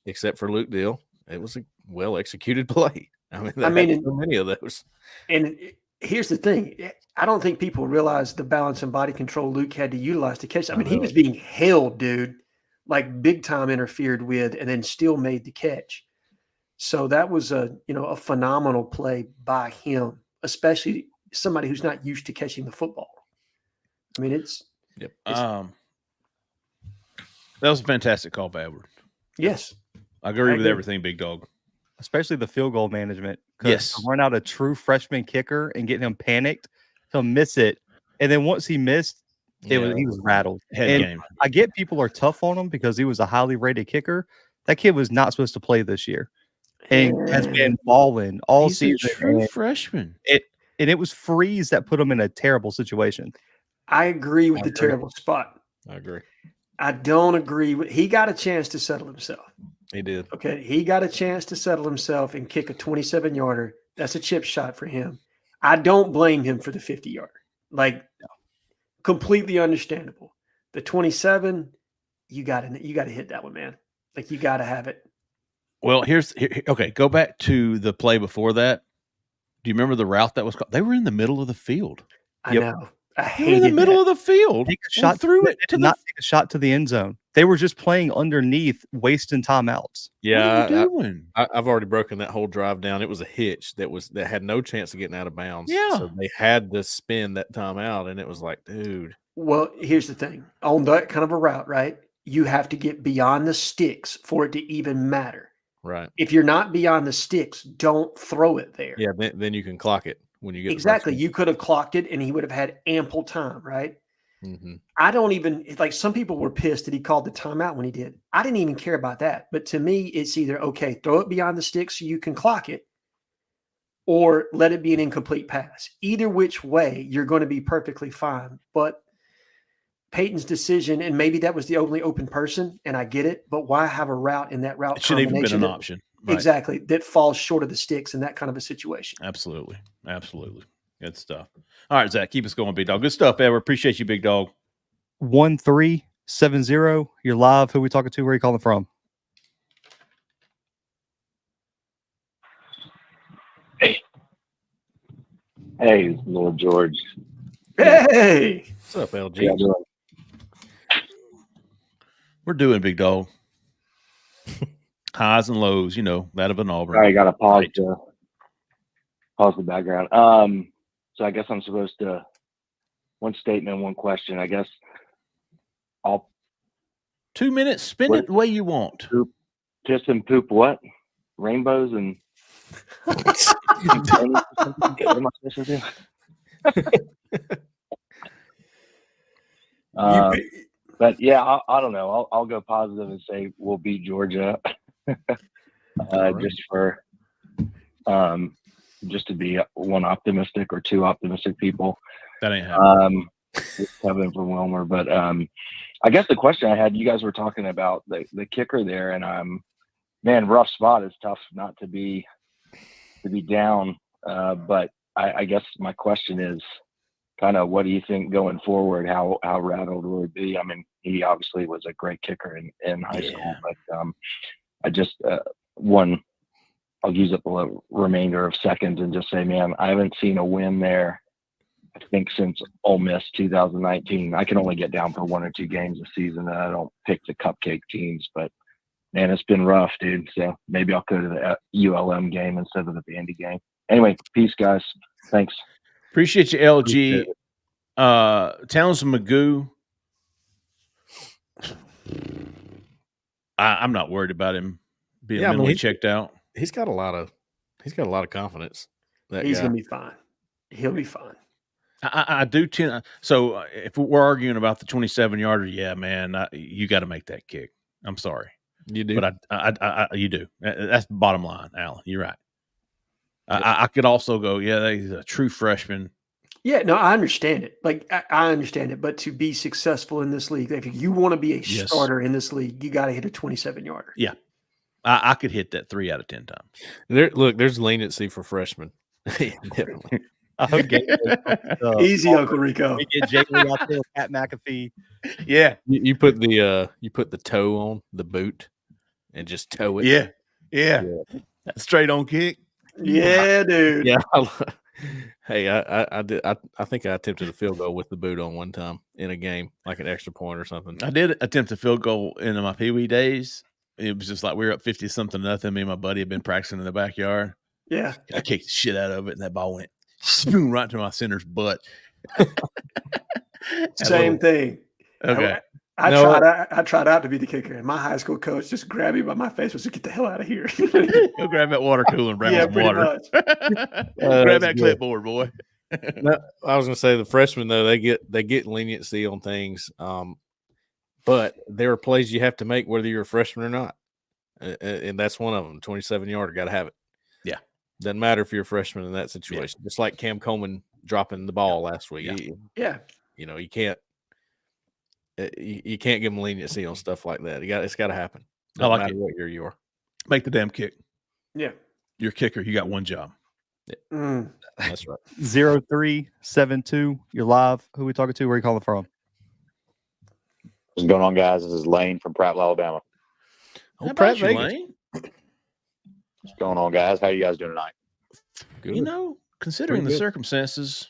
except for Luke Deal. It was a well executed play. I mean, so many of those. And here's the thing. I don't think people realize the balance and body control Luke had to utilize to catch. I mean, he was being held, dude, like big time interfered with, and then still made the catch. So that was a phenomenal play by him, especially somebody who's not used to catching the football. I mean, that was a fantastic call by Edward. Yes. I agree with everything, Big Dog. Especially the field goal management. Yes. To run out a true freshman kicker and get him panicked, he'll miss it. And then once he missed, he was rattled. Head game. I get people are tough on him because he was a highly rated kicker. That kid was not supposed to play this year. And has been balling all season. He's a true freshman. And it was Freeze that put him in a terrible situation. I agree with the terrible spot. I agree. I don't agree with. He got a chance to settle himself. He did. Okay, he got a chance to settle himself and kick a 27-yarder. That's a chip shot for him. I don't blame him for the 50-yarder. Completely understandable. The 27, you got to hit that one, man. You got to have it. Well, okay. Go back to the play before that. Do you remember the route that was called? They were in the middle of the field. I know. I hated they were in the middle of the field. Take a shot through it to not take a shot to the end zone. They were just playing underneath, wasting timeouts. Yeah, what are you doing? I've already broken that whole drive down. It was a hitch that had no chance of getting out of bounds. Yeah, so they had to spin that timeout, and it was like, dude. Well, here's the thing: on that kind of a route, right? You have to get beyond the sticks for it to even matter. Right. If you're not beyond the sticks, don't throw it there. Yeah, then you can clock it when you get exactly. You could have clocked it, and he would have had ample time, right? Mm-hmm. I don't even some people were pissed that he called the timeout when he did. I didn't even care about that. But to me, it's either okay, throw it beyond the sticks so you can clock it, or let it be an incomplete pass. Either which way, you're going to be perfectly fine. But Peyton's decision, and maybe that was the only open person, and I get it, but why have a route in that route? It shouldn't even been an option. Right. Exactly. That falls short of the sticks in that kind of a situation. Absolutely. Good stuff. All right, Zach, keep us going, Big Dog. Good stuff, Ever. Appreciate you, Big Dog. 1370. You're live. Who are we talking to? Where are you calling from? Hey, it's Lord George. Hey. What's up, LG? We're doing, Big Dog. Highs and lows, that of an Auburn. All right, got to pause the background. So I guess I'm supposed to one statement, one question. I guess I'll 2 minutes. Spend What? it the way you want. Poop, piss and poop what? Rainbows and what am I supposed to do? But yeah, I don't know. I'll go positive and say we'll beat Georgia, just for just to be one optimistic or two optimistic people. That ain't happening. Kevin from Wilmer, but I guess the question I had, you guys were talking about the kicker there, and man, rough spot. Is tough not to be down, but I guess my question is kind of, what do you think going forward? How rattled will it be? I mean, he obviously was a great kicker in high school, but I just I'll use up the remainder of seconds and just say, man, I haven't seen a win there, I think, since Ole Miss 2019. I can only get down for 1 or 2 games a season, and I don't pick the cupcake teams, but man, it's been rough, dude. So maybe I'll go to the ULM game instead of the Vandy game. Anyway, peace, guys. Thanks. Appreciate you, LG. Townsend Magoo. I'm not worried about him being mentally checked out. He's got a lot of confidence. He's gonna be fine. He'll be fine. I do tend. So if we're arguing about the 27-yarder, yeah, man, you got to make that kick. I'm sorry, you do, but you do. That's the bottom line, Alan. You're right. I could also go, yeah, he's a true freshman. Yeah, no, I understand it. Like, I understand it. But to be successful in this league, if you want to be a starter in this league, you got to hit a 27-yarder. Yeah. I could hit that 3 out of 10 times. There's leniency for freshmen. Definitely. Easy, Uncle Rico. We get Jay Lee out there with Pat McAfee. Yeah. You put the toe on the boot and just toe it. Yeah. Straight on kick. Yeah, dude. Yeah. Hey, I think I attempted a field goal with the boot on one time in a game, like an extra point or something. I did attempt a field goal in my Pee Wee days. It was just like we were up 50-something. Me and my buddy had been practicing in the backyard. Yeah. I kicked the shit out of it, and that ball went spoon right to my center's butt. Same thing. Okay. I tried out to be the kicker, and my high school coach just grabbed me by my face and said, "Get the hell out of here." Go grab that water cooler and bring some water. Grab that clipboard, boy. No, I was going to say the freshmen, though, they get leniency on things, but there are plays you have to make whether you're a freshman or not, and that's one of them. 27-yarder, got to have it. Yeah, doesn't matter if you're a freshman in that situation. Just like Cam Coleman dropping the ball last week. Yeah, you can't. You can't give them leniency on stuff like that. It's got to happen. No matter what year you are. Make the damn kick. Yeah. You're a kicker. You got one job. Yeah. That's right. 0372. You're live. Who are we talking to? Where are you calling from? What's going on, guys? This is Lane from Prattville, Alabama. Oh, Pratt Lane. What's going on, guys? How are you guys doing tonight? Good. Considering the circumstances,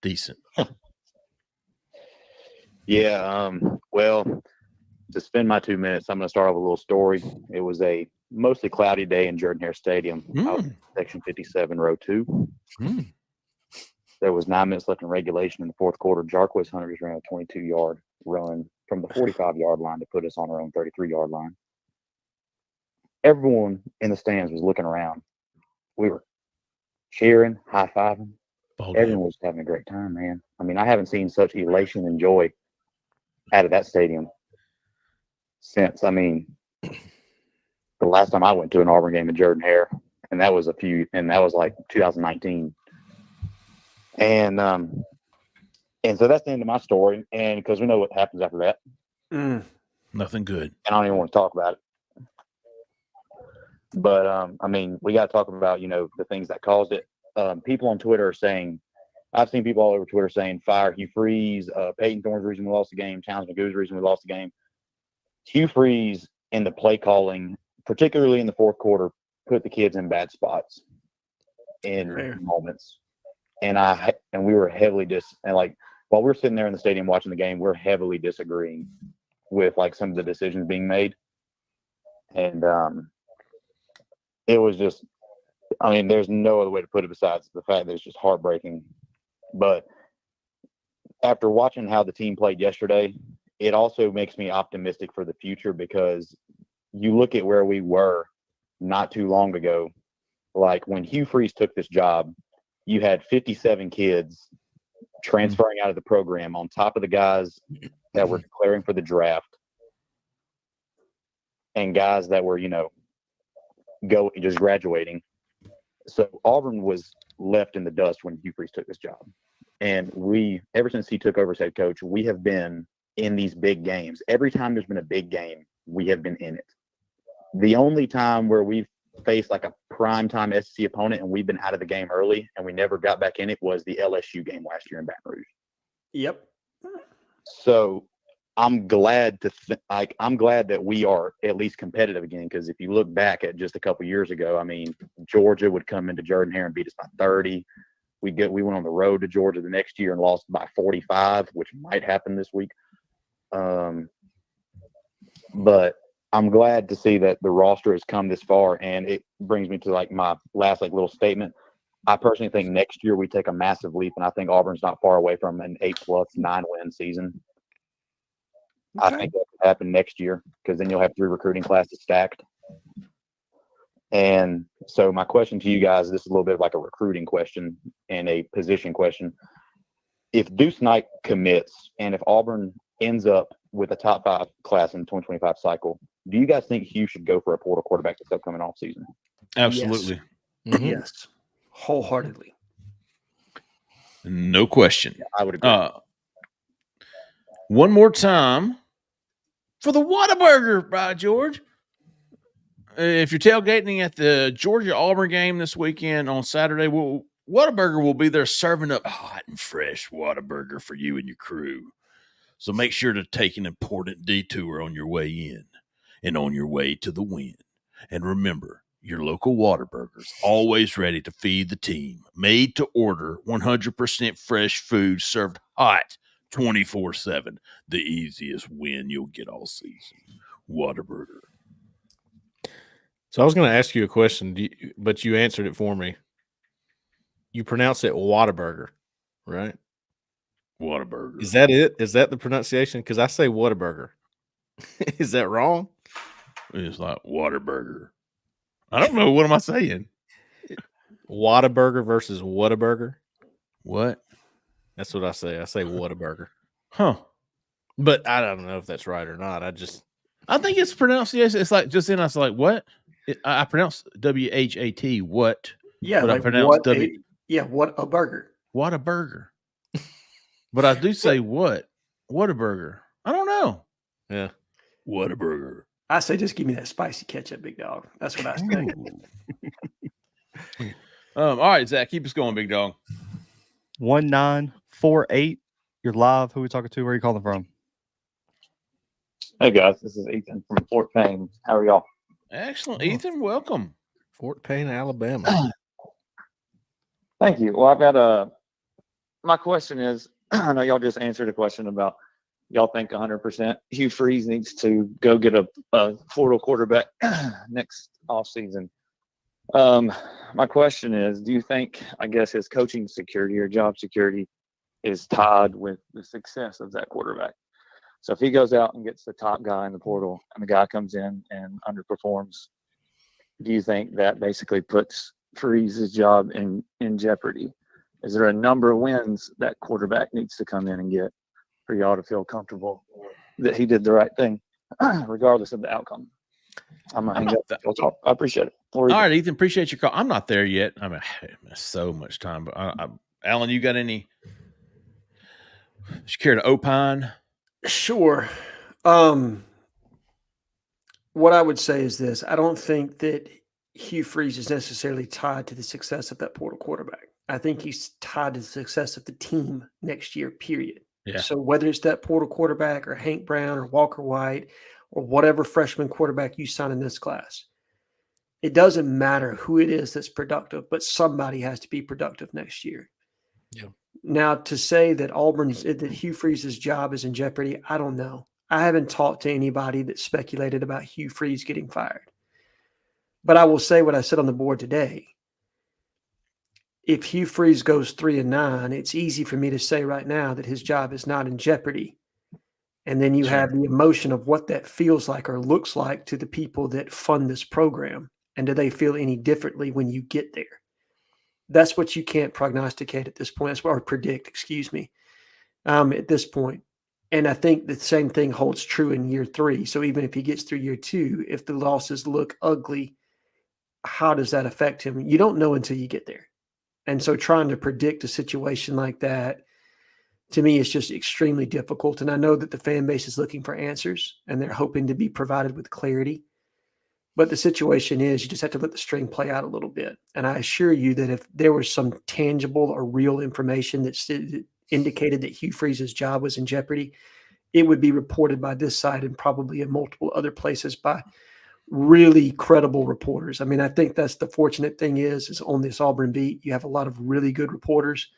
decent. Yeah, well, to spend my 2 minutes, I'm going to start off with a little story. It was a mostly cloudy day in Jordan-Hare Stadium, out in section 57, row 2. There was 9 minutes left in regulation in the fourth quarter. Jarquez Hunters ran a 22-yard run from the 45-yard line to put us on our own 33-yard line. Everyone in the stands was looking around. We were cheering, high-fiving. Everyone was having a great time, man. I mean, I haven't seen such elation and joy out of that stadium since, the last time I went to an Auburn game in Jordan-Hare, and that was like 2019. And so that's the end of my story. And because we know what happens after that. Nothing good. And I don't even want to talk about it. But, we got to talk about, the things that caused it. People on Twitter are saying, I've seen people all over Twitter saying, fire Hugh Freeze, Peyton Thorne's the reason we lost the game, Townsend Magoo's the reason we lost the game. Hugh Freeze in the play calling, particularly in the fourth quarter, put the kids in bad spots in moments. And we were heavily while we're sitting there in the stadium watching the game, we're heavily disagreeing with some of the decisions being made. And it was just, there's no other way to put it besides the fact that it's just heartbreaking. But after watching how the team played yesterday it also makes me optimistic for the future because you look at where we were not too long ago. Like when Hugh Freeze took this job, you had 57 kids transferring out of the program on top of the guys that were declaring for the draft and guys that were, just graduating. So Auburn was left in the dust when Hugh Freeze took this job. And ever since he took over as head coach, we have been in these big games. Every time there's been a big game, we have been in it. The only time where we've faced like a primetime SEC opponent and we've been out of the game early and we never got back in it was the LSU game last year in Baton Rouge. Yep. So I'm glad I'm glad that we are at least competitive again, because if you look back at just a couple years ago, I mean, Georgia would come into Jordan-Hare and beat us by 30. We went on the road to Georgia the next year and lost by 45, which might happen this week. But I'm glad to see that the roster has come this far, and it brings me to like my last little statement. I personally think next year we take a massive leap, and I think Auburn's not far away from an 8+9 win season. Okay. I think that could happen next year because then you'll have 3 recruiting classes stacked. And so my question to you guys, this is a little bit of like a recruiting question and a position question. If Deuce Knight commits and if Auburn ends up with a top 5 class in the 2025 cycle, do you guys think Hugh should go for a portal quarterback this upcoming offseason? Absolutely. Yes. Mm-hmm. Yes. Wholeheartedly. No question. Yeah, I would agree. One more time for the Whataburger, by George. If you're tailgating at the Georgia-Auburn game this weekend on Saturday, Whataburger will be there serving up hot and fresh Whataburger for you and your crew. So make sure to take an important detour on your way in and on your way to the win. And remember, your local Whataburger's always ready to feed the team. Made to order, 100% fresh food served hot 24/7. The easiest win you'll get all season. Whataburger. So I was going to ask you a question, but you answered it for me. You pronounce it Whataburger, right? Whataburger. Is that it? Is that the pronunciation? Because I say Whataburger. Is that wrong? It's like Whataburger. I don't know. What am I saying? Whataburger versus Whataburger. What? That's what I say. I say Whataburger. Huh. But I don't know if that's right or not. I think it's pronunciation. It's like just then I was like, what? I pronounce WHAT. What? Yeah, but like I pronounce what a burger. What a burger. But I do say what? What a burger. I don't know. Yeah. What a burger. I say just give me that spicy ketchup, big dog. That's what I say. All right, Zach, keep us going, big dog. 1948. You're live. Who are we talking to? Where are you calling from? Hey guys, this is Ethan from Fort Payne. How are y'all? Excellent, Ethan. Welcome. Fort Payne, Alabama. Thank you. Well, I've got my question is, I know y'all just answered a question about y'all think 100% Hugh Freeze needs to go get a portal quarterback next offseason. My question is, do you think, I guess, his coaching security or job security is tied with the success of that quarterback? So if he goes out and gets the top guy in the portal and the guy comes in and underperforms, do you think that basically puts Freeze's job in jeopardy? Is there a number of wins that quarterback needs to come in and get for y'all to feel comfortable that he did the right thing, regardless of the outcome? I'm going to hang up. We'll talk. I appreciate it. All right, Ethan, appreciate your call. I'm not there yet. I mean, so much time. But Alan, you got any? You care to opine? Sure. What I would say is this. I don't think that Hugh Freeze is necessarily tied to the success of that portal quarterback. I think he's tied to the success of the team next year, period. Yeah. So whether it's that portal quarterback or Hank Brown or Walker White or whatever freshman quarterback you sign in this class, it doesn't matter who it is that's productive, but somebody has to be productive next year. Yeah. Now, to say that that Hugh Freeze's job is in jeopardy, I don't know. I haven't talked to anybody that speculated about Hugh Freeze getting fired. But I will say what I said on the board today. If Hugh Freeze goes 3-9, it's easy for me to say right now that his job is not in jeopardy. And then you Sure. have the emotion of what that feels like or looks like to the people that fund this program. And do they feel any differently when you get there? That's what you can't prognosticate at this point, or predict, excuse me, at this point. And I think the same thing holds true in year 3. So even if he gets through year 2, if the losses look ugly, how does that affect him? You don't know until you get there. And so trying to predict a situation like that, to me, is just extremely difficult. And I know that the fan base is looking for answers and they're hoping to be provided with clarity. But the situation is you just have to let the string play out a little bit. And I assure you that if there was some tangible or real information that indicated that Hugh Freeze's job was in jeopardy, it would be reported by this side and probably in multiple other places by really credible reporters. I mean, I think that's the fortunate thing is on this Auburn beat, you have a lot of really good reporters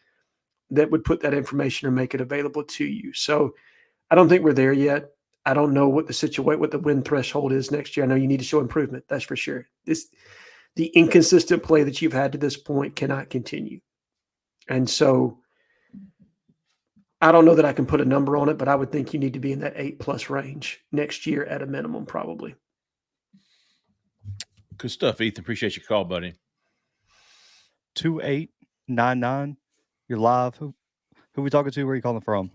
that would put that information or make it available to you. So I don't think we're there yet. I don't know what the win threshold is next year. I know you need to show improvement. That's for sure. The inconsistent play that you've had to this point cannot continue. And so I don't know that I can put a number on it, but I would think you need to be in that 8+ range next year at a minimum, probably. Good stuff, Ethan. Appreciate your call, buddy. 2899. You're live. Who we talking to? Where are you calling from?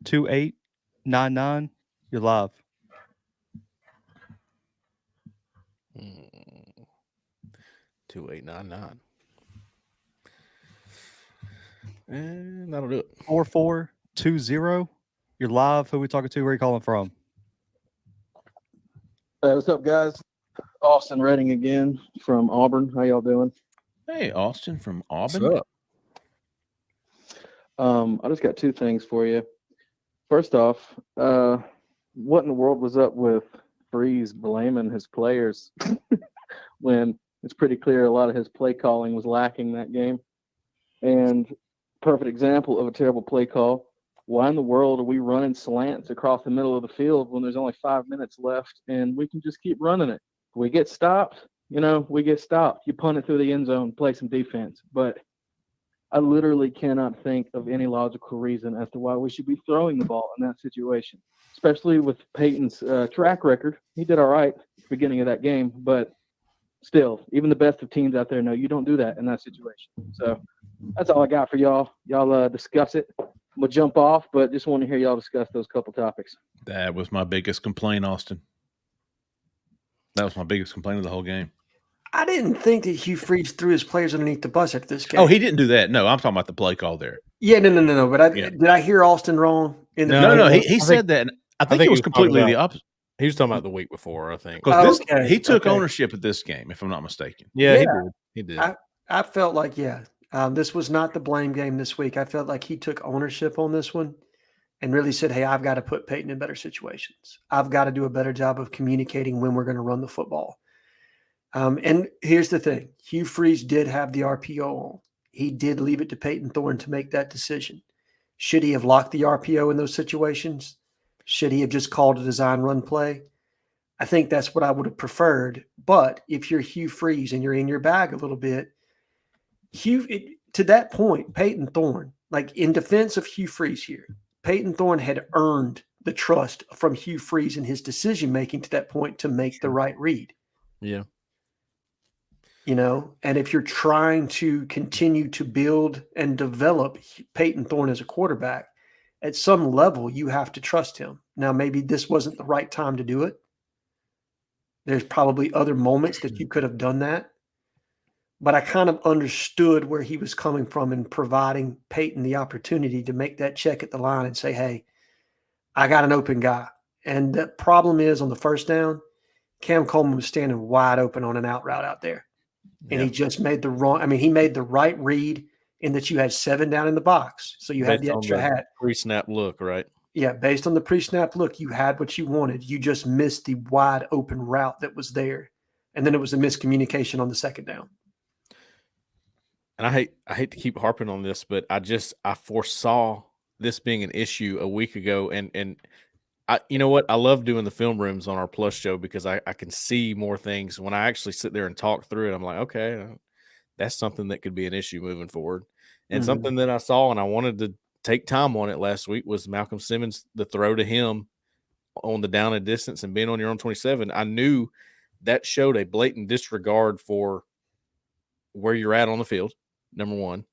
2899. You're live. 2899. And that'll do it. 4420. You're live. Who we talking to? Where are you calling from? Hey, what's up, guys? Austin Redding again from Auburn. How y'all doing? Hey, Austin from Auburn. What's up? I just got 2 things for you. First off, what in the world was up with Freeze blaming his players when it's pretty clear a lot of his play calling was lacking that game? And perfect example of a terrible play call. Why in the world are we running slants across the middle of the field when there's only 5 minutes left and we can just keep running it? If we get stopped, we get stopped. You punt it through the end zone, play some defense. But I literally cannot think of any logical reason as to why we should be throwing the ball in that situation, especially with Peyton's track record. He did all right at the beginning of that game, but still, even the best of teams out there know you don't do that in that situation. So that's all I got for y'all. Y'all discuss it. I'm going to jump off, but just want to hear y'all discuss those couple topics. That was my biggest complaint, Austin. That was my biggest complaint of the whole game. I didn't think that Hugh Freeze threw his players underneath the bus after this game. Oh, he didn't do that. No, I'm talking about the play call there. Yeah, no. But did I hear Austin wrong? No. He said that. I think it was completely the opposite. He was talking about the week before, I think. Because he took ownership of this game, if I'm not mistaken. Yeah. He did. I felt like, this was not the blame game this week. I felt like he took ownership on this one and really said, hey, I've got to put Peyton in better situations. I've got to do a better job of communicating when we're going to run the football. And here's the thing. Hugh Freeze did have the RPO on. He did leave it to Peyton Thorne to make that decision. Should he have locked the RPO in those situations? Should he have just called a design run play? I think that's what I would have preferred. But if you're Hugh Freeze and you're in your bag a little bit, to that point, Peyton Thorne, like in defense of Hugh Freeze here, Peyton Thorne had earned the trust from Hugh Freeze in his decision-making to that point to make the right read. Yeah. And if you're trying to continue to build and develop Peyton Thorne as a quarterback, at some level, you have to trust him. Now, maybe this wasn't the right time to do it. There's probably other moments that you could have done that. But I kind of understood where he was coming from in providing Peyton the opportunity to make that check at the line and say, hey, I got an open guy. And the problem is on the first down, Cam Coleman was standing wide open on an out route out there. And he just made he made the right read in that you had 7 down in the box. So you had the extra hat. Pre-snap look, right? Yeah, based on the pre-snap look, you had what you wanted. You just missed the wide open route that was there. And then it was a miscommunication on the second down. And I hate to keep harping on this, but I foresaw this being an issue a week ago. And you know what? I love doing the film rooms on our Plus show because I can see more things. When I actually sit there and talk through it, I'm like, okay, that's something that could be an issue moving forward. And something that I saw and I wanted to take time on it last week was Malcolm Simmons, the throw to him on the down and distance and being on your own 27. I knew that showed a blatant disregard for where you're at on the field, number one,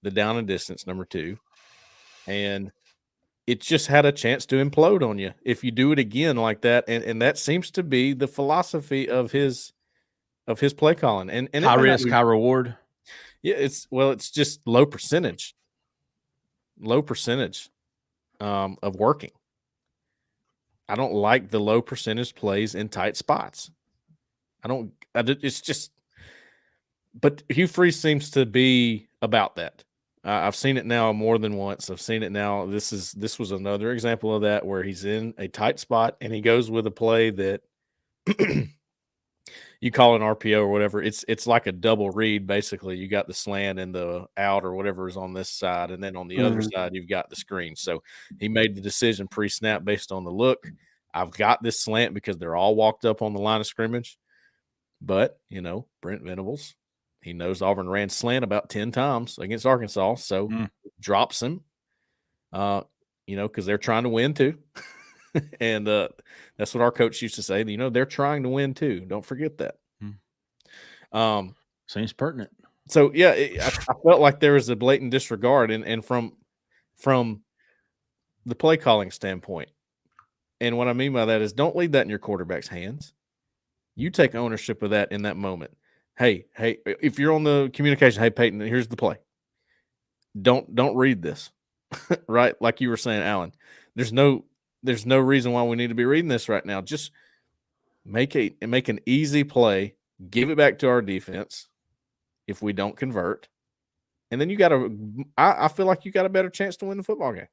the down and distance, number two, and it just had a chance to implode on you if you do it again like that. And that seems to be the philosophy of his play calling. And high risk, high reward. Yeah, it's just low percentage of working. I don't like the low percentage plays in tight spots. It's just, but Hugh Freeze seems to be about that. I've seen it now more than once. I've seen it now. This was another example of that where he's in a tight spot and he goes with a play that you call an RPO or whatever. It's like a double read. Basically, you got the slant and the out or whatever is on this side, and then on the other side you've got the screen. So he made the decision pre-snap based on the look. I've got this slant because they're all walked up on the line of scrimmage. But Brent Venables, he knows Auburn ran slant about 10 times against Arkansas, so drops him. Because they're trying to win too. And that's what our coach used to say. They're trying to win too. Don't forget that. Seems pertinent. So yeah, I felt like there was a blatant disregard, and from the play calling standpoint. And what I mean by that is, don't leave that in your quarterback's hands. You take ownership of that in that moment. Hey, if you're on the communication, hey Peyton, here's the play. Don't read this, right? Like you were saying, Alan. There's no reason why we need to be reading this right now. Just make an easy play, give it back to our defense if we don't convert. And then I feel like you got a better chance to win the football game.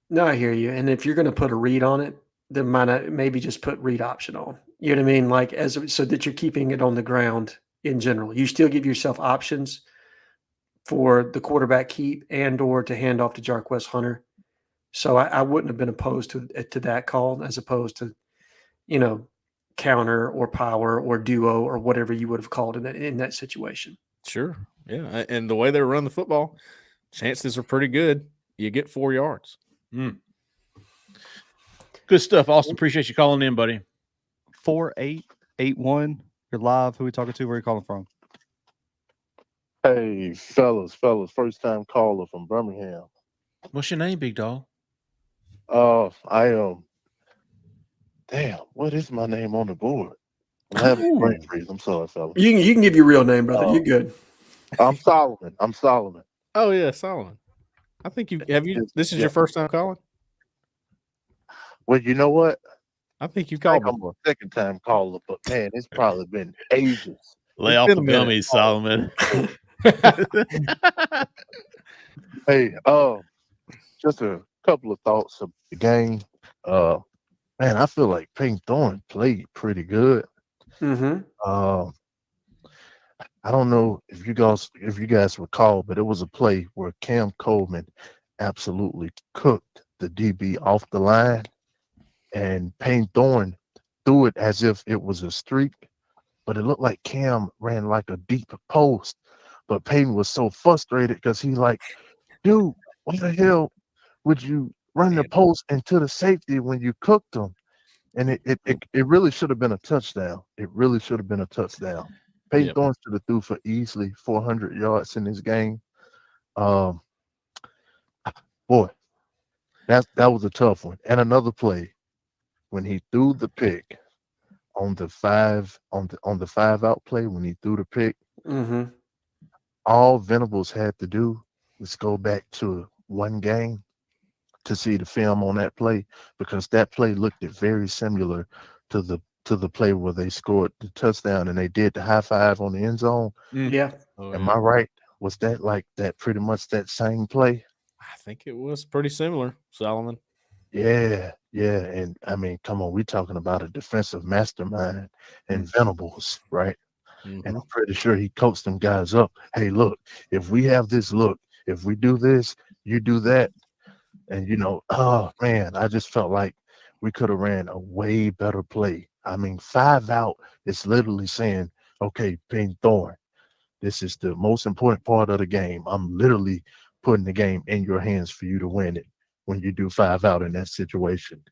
No, I hear you. And if you're going to put a read on it, then maybe just put read option on. You know what I mean? Like so that you're keeping it on the ground in general. You still give yourself options for the quarterback keep and or to hand off to Jarquez Hunter. So I wouldn't have been opposed to that call as opposed to, counter or power or duo or whatever you would have called in that situation. Sure. Yeah. And the way they run the football, chances are pretty good. You get 4 yards. Good stuff, Austin. Appreciate you calling in, buddy. 4881. You're live. Who are we talking to? Where are you calling from? Hey, fellas, first time caller from Birmingham. What's your name, big dog? I am. Damn, what is my name on the board? I'm having a brain freeze. I'm sorry, fellas. You can give your real name, brother. You're good. I'm Solomon. Oh yeah, Solomon. I think this is your first time calling? Well, you know what? I think you called. I'm a second time caller, but man, it's probably been ages. Lay off the gummies, Solomon. Hey, just a couple of thoughts of the game. Man, I feel like Pinkston played pretty good. I don't know if you guys recall, but it was a play where Cam Coleman absolutely cooked the DB off the line, and Pinkston threw it as if it was a streak, but it looked like Cam ran like a deep post. But Peyton was so frustrated because he like, dude, why the hell would you run the post into the safety when you cooked them? And it really should have been a touchdown. It really should have been a touchdown. Peyton Thorne should have threw for easily 400 yards in this game. Boy, that was a tough one. And another play when he threw the pick on the 5 out play, when he threw the pick, all Venables had to do was go back to one game to see the film on that play, because that play looked very similar to the play where they scored the touchdown and they did the high five on the end zone. Yeah. Am I right? Was that like that pretty much that same play? I think it was pretty similar, Solomon. Yeah. And I mean, come on, we're talking about a defensive mastermind and Venables, right? And I'm pretty sure he coached them guys up. Hey, look, if we have this look, if we do this, you do that. And, oh, man, I just felt like we could have ran a way better play. I mean, 5 out is literally saying, okay, Pinkston, This is the most important part of the game. I'm literally putting the game in your hands for you to win it when you do 5 out in that situation.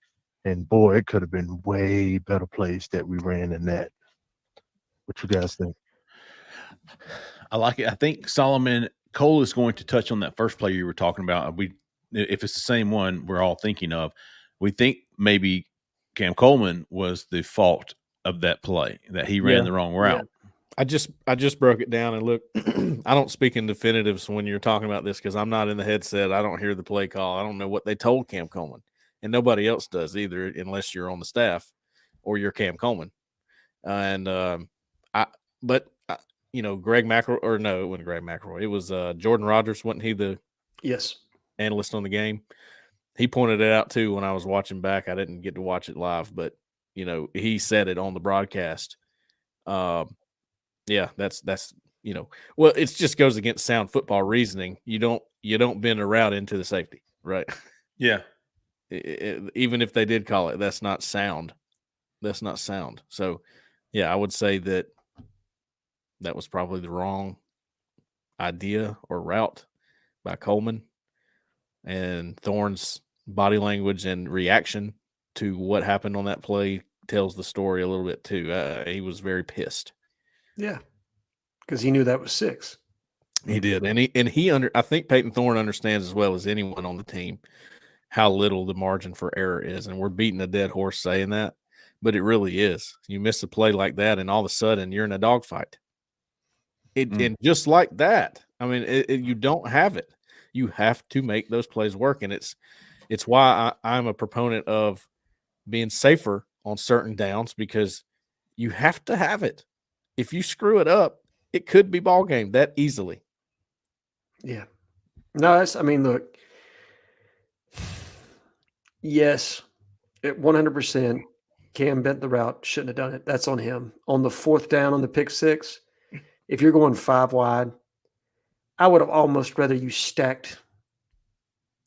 And boy, it could have been way better plays that we ran in that. What you guys think? I like it. I think Solomon Cole is going to touch on that first play you were talking about. If it's the same one we're all thinking of, we think maybe Cam Coleman was the fault of that play, that he ran the wrong route. I just broke it down and look. I don't speak in definitives when you're talking about this because I'm not in the headset. I don't hear the play call. I don't know what they told Cam Coleman, and nobody else does either, unless you're on the staff or you're Cam Coleman. Greg McElroy, or no, it wasn't Greg McElroy. It was Jordan Rogers. Wasn't he the analyst on the game? He pointed it out too when I was watching back. I didn't get to watch it live, but he said it on the broadcast. That's well, it just goes against sound football reasoning. You don't bend a route into the safety, right? Yeah. Even if they did call it, that's not sound. That's not sound. So, yeah, I would say that was probably the wrong idea or route by Coleman, and Thorne's body language and reaction to what happened on that play tells the story a little bit too. He was very pissed. Yeah, because he knew that was 6. He did, I think Peyton Thorne understands as well as anyone on the team how little the margin for error is, and we're beating a dead horse saying that, but it really is. You miss a play like that, and all of a sudden you're in a dogfight. And just like that, I mean, you don't have it. You have to make those plays work, and it's why I'm a proponent of being safer on certain downs, because you have to have it. If you screw it up, it could be ball game that easily. Yeah. No, look, yes, 100%. Cam bent the route, shouldn't have done it. That's on him. On the 4th down on the pick 6, if you're going 5 wide, I would have almost rather you stacked,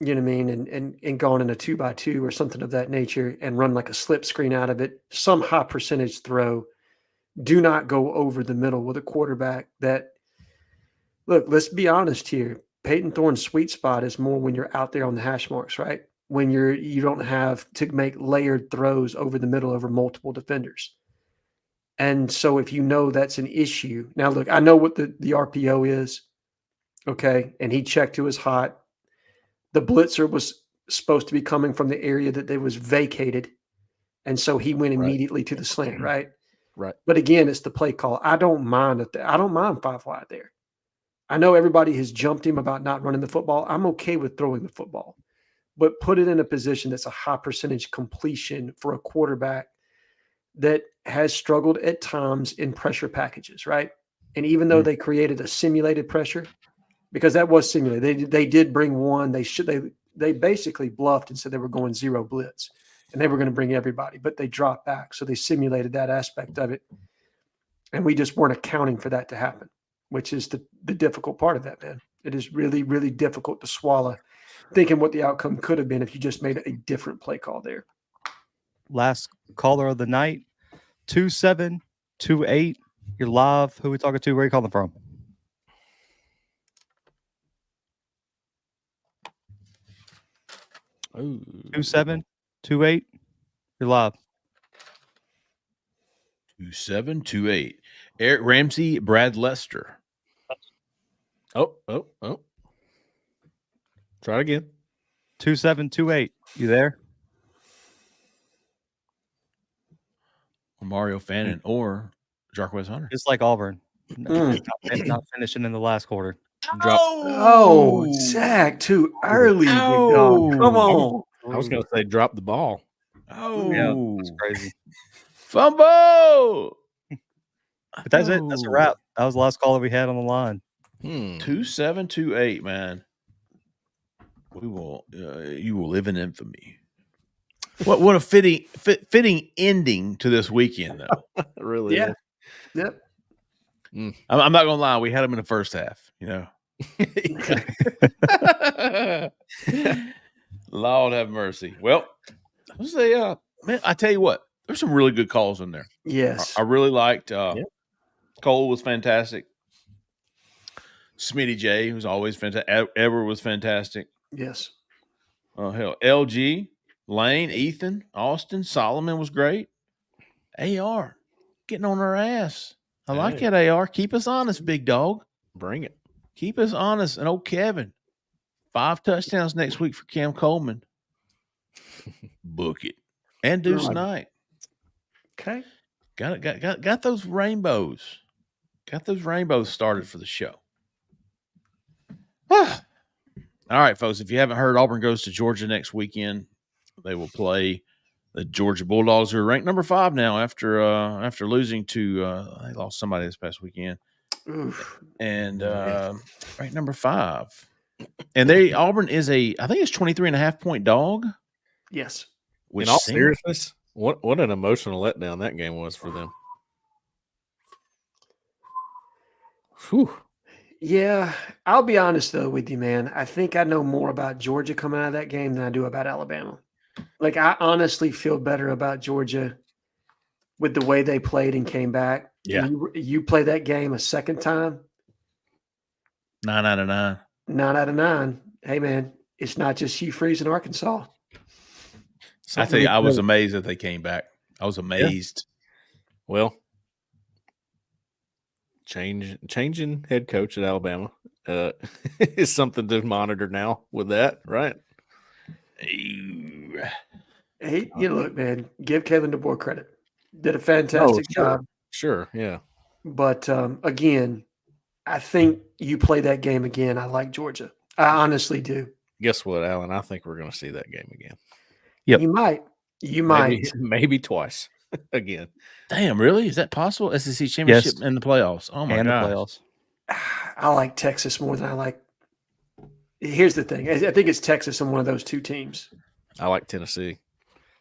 you know what I mean, and gone in a 2x2 or something of that nature and run like a slip screen out of it, some high percentage throw. Do not go over the middle with a quarterback that, look, let's be honest here. Peyton Thorne's sweet spot is more when you're out there on the hash marks, right? When you don't have to make layered throws over the middle over multiple defenders. And so if you know that's an issue, now look, I know what the RPO is, okay, and he checked who was hot. The blitzer was supposed to be coming from the area that they was vacated, and so he went immediately to the slant, right? Right. But again, it's the play call. I don't mind 5 wide there. I know everybody has jumped him about not running the football. I'm okay with throwing the football, but put it in a position that's a high percentage completion for a quarterback that has struggled at times in pressure packages, right? And even though they created a simulated pressure, because that was simulated, they did bring one. They basically bluffed and said they were going 0 blitz. And they were going to bring everybody, but they dropped back. So they simulated that aspect of it. And we just weren't accounting for that to happen, which is the difficult part of that, man. It is really, really difficult to swallow thinking what the outcome could have been if you just made a different play call there. Last caller of the night, 2728. You're live. Who are we talking to? Where are you calling from? Oh, 2728. You're live. 2728. Eric Ramsey, Brad Lester. Oh. Try it again. 2728. You there? Mario Fannin or Jarquez Hunter. Just like Auburn. Not finishing in the last quarter. Oh, Zach, too early. Big dog. Come on. I was going to say drop the ball. Oh, yeah, that's crazy. Fumble. But that's it. That's a wrap. That was the last caller we had on the line. 2728, man. We will. You will live in infamy. What a fitting ending to this weekend, though. It really is. Yep. I'm not gonna lie. We had them in the first half. Lord have mercy. Well, I say, man, I tell you what, there's some really good calls in there. Yes, I really liked. Cole was fantastic. Smitty J, who's always fantastic. Edward was fantastic. Yes. Oh, hell. LG, Lane, Ethan, Austin, Solomon was great. AR, getting on our ass. I like Hey. that, AR. Keep us honest, big dog. Bring it. Keep us honest. And old Kevin, 5 touchdowns next week for Cam Coleman. Book it. And Deuce Knight. Okay. Got those rainbows. Got those rainbows started for the show. All right, folks. If you haven't heard, Auburn goes to Georgia next weekend. They will play the Georgia Bulldogs, who are ranked number 5 now after losing to they lost somebody this past weekend. Oof. And ranked number 5. And Auburn is I think it's 23.5 point dog. Yes. In all seriousness, what an emotional letdown that game was for them. Whew. Yeah, I'll be honest though with you, man. I think I know more about Georgia coming out of that game than I do about Alabama. Like, I honestly feel better about Georgia with the way they played and came back. Yeah. You play that game a second time. 9 out of 9. 9 out of 9. Hey, man, it's not just Hugh Freeze in Arkansas. I tell you, I was amazed that they came back. I was amazed. Yeah. Well, changing head coach at Alabama is something to monitor now with that, right? Hey, look, man, give Kevin DeBoer credit. Did a fantastic job. Sure, yeah. But again, I think you play that game again. I like Georgia. I honestly do. Guess what, Alan? I think we're going to see that game again. Yep. You might. Maybe twice again. Damn, really? Is that possible? SEC championship and the playoffs. Oh my god. The playoffs. I like Texas more than I like. Here's the thing. I think it's Texas and one of those two teams. I like Tennessee.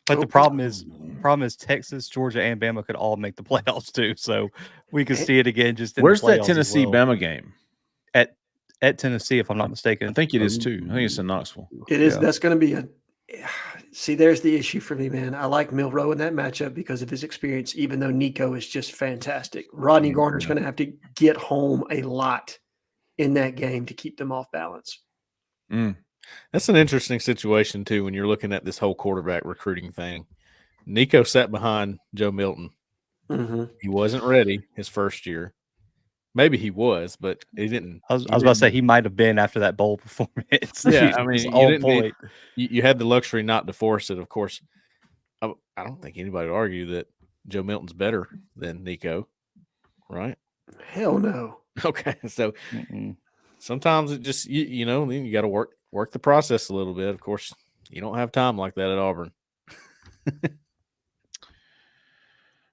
But the problem is Texas, Georgia, and Bama could all make the playoffs too. So we could see it again. Just in where's the playoffs that Tennessee Bama game? At Tennessee, if I'm not mistaken. I think it is too. I think it's in Knoxville. It is. Yeah. That's going to be see, there's the issue for me, man. I like Milroe in that matchup because of his experience, even though Nico is just fantastic. Rodney Garner's going to have to get home a lot in that game to keep them off balance. That's an interesting situation, too, when you're looking at this whole quarterback recruiting thing. Nico sat behind Joe Milton. Mm-hmm. He wasn't ready his first year. Maybe he was, but he didn't. I was about to say he might have been after that bowl performance. Yeah, I mean, you had the luxury not to force it. Of course, I don't think anybody would argue that Joe Milton's better than Nico, right? Hell no. Okay, so sometimes it just you know, then you got to work the process a little bit. Of course, you don't have time like that at Auburn.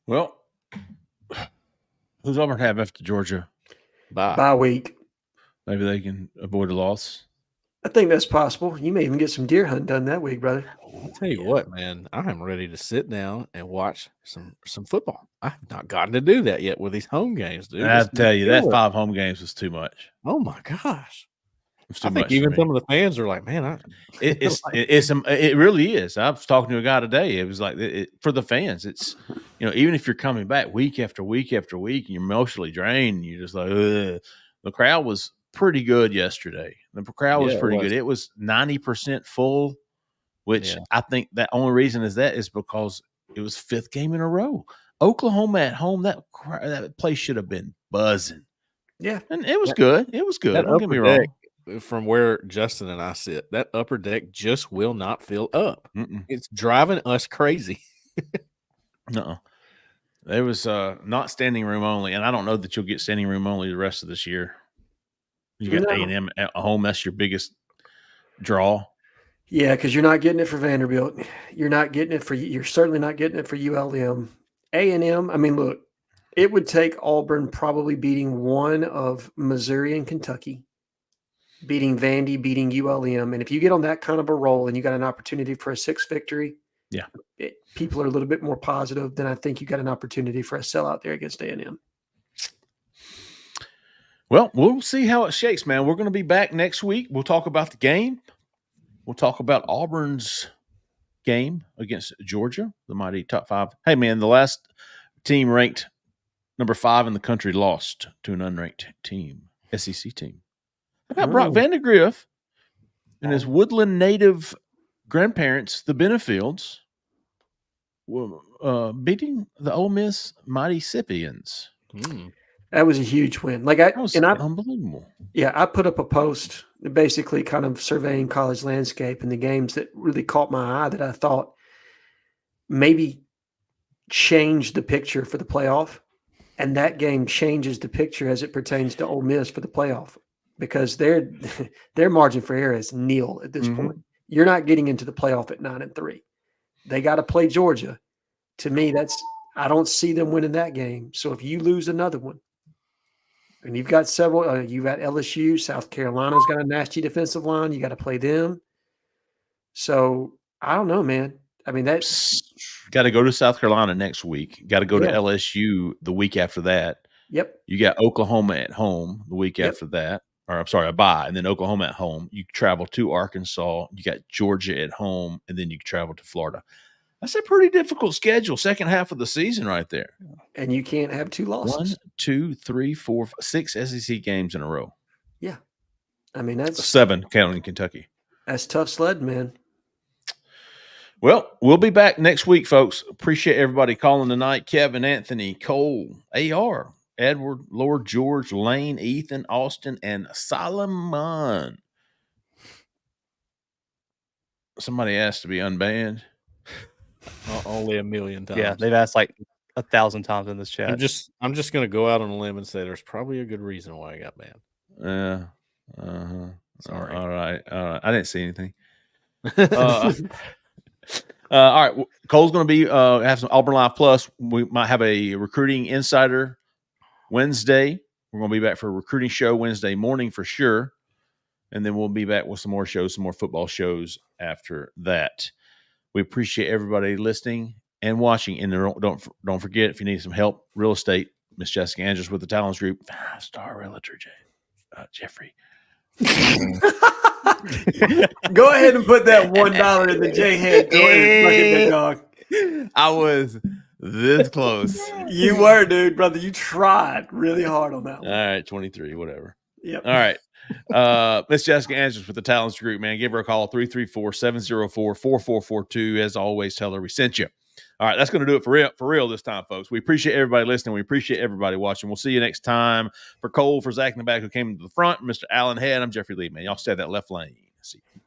Well, who's Auburn have after Georgia? Bye week. Maybe they can avoid a loss. I think that's possible. You may even get some deer hunting done that week, brother. I'll tell you what, man, I'm ready to sit down and watch some football. I have not gotten to do that yet with these home games, dude. I tell you, that 5 home games was too much. Oh my gosh. It's too I think much even some of the fans are like, man, it really is. I was talking to a guy today. It was like for the fans, it's, you know, even if you're coming back week after week after week and you're emotionally drained, and you're just like, ugh. The crowd was pretty good yesterday. The crowd was pretty good. It was 90% full, which I think that only reason is because it was 5th game in a row. Oklahoma at home, that place should have been buzzing. Yeah, and it was good. It was good. Don't get me wrong. From where Justin and I sit, that upper deck just will not fill up. It's driving us crazy. No, there was not standing room only, and I don't know that you'll get standing room only the rest of this year. You got A&M at home. That's your biggest draw. Yeah, because you're not getting it for Vanderbilt. You're certainly not getting it for ULM. A&M, I mean, look, it would take Auburn probably beating one of Missouri and Kentucky, beating Vandy, beating ULM. And if you get on that kind of a roll and you got an opportunity for a 6th victory, people are a little bit more positive. Then I think you got an opportunity for a sellout there against A&M. Well, we'll see how it shakes, man. We're going to be back next week. We'll talk about the game. We'll talk about Auburn's game against Georgia, the mighty top 5. Hey, man, the last team ranked number 5 in the country lost to an unranked team, SEC team. I got Brock Oh. Vandegrift and his Woodland native grandparents, the Benefields, beating the Ole Miss Mighty Sipians. That was a huge win. That was unbelievable. Yeah, I put up a post basically kind of surveying college landscape and the games that really caught my eye that I thought maybe changed the picture for the playoff. And that game changes the picture as it pertains to Ole Miss for the playoff because their margin for error is nil at this point. You're not getting into the playoff at 9-3. They got to play Georgia. To me, I don't see them winning that game. So if you lose another one, and you've got several, you've got LSU, South Carolina's got a nasty defensive line. You got to play them. So I don't know, man. I mean, that's got to go to South Carolina next week. Got to go to Yeah. LSU the week after that. Yep. You got Oklahoma at home the week after that. Or I'm sorry, a bye, and then Oklahoma at home. You travel to Arkansas. You got Georgia at home, and then you travel to Florida. That's a pretty difficult schedule, second half of the season right there. And you can't have two losses. 1, 2, 3, 4, 5, 6 SEC games in a row. Yeah. I mean, that's 7 counting Kentucky. That's tough sledding, man. Well, we'll be back next week, folks. Appreciate everybody calling tonight. Kevin, Anthony, Cole, AR, Edward, Lord George, Lane, Ethan, Austin, and Solomon. Somebody asked to be unbanned. Only a million times. Yeah, they've asked like 1,000 times in this chat. I'm just going to go out on a limb and say there's probably a good reason why I got banned. Yeah. Sorry. All right. I didn't see anything. All right. Cole's going to be have some Auburn Live Plus. We might have a recruiting insider Wednesday. We're going to be back for a recruiting show Wednesday morning for sure. And then we'll be back with some more shows, some more football shows after that. We appreciate everybody listening and watching. And don't forget, if you need some help, real estate, Miss Jessica Andrews with the Talents Group, 5-star realtor, Jeffrey. Go ahead and put that $1 in the J head. Go ahead, fucking big dog. I was this close. You were, dude, brother. You tried really hard on that one. All right, 23, whatever. Yep. All right. Miss Jessica Andrews with the Talents Group, man. Give her a call, 334-704-4442. As always, tell her we sent you. All right, that's going to do it for real this time, folks. We appreciate everybody listening. We appreciate everybody watching. We'll see you next time. For Cole, for Zach in the back who came into the front, Mr. Allen Head, I'm Jeffrey Lee, man. Y'all stay that left lane. See you.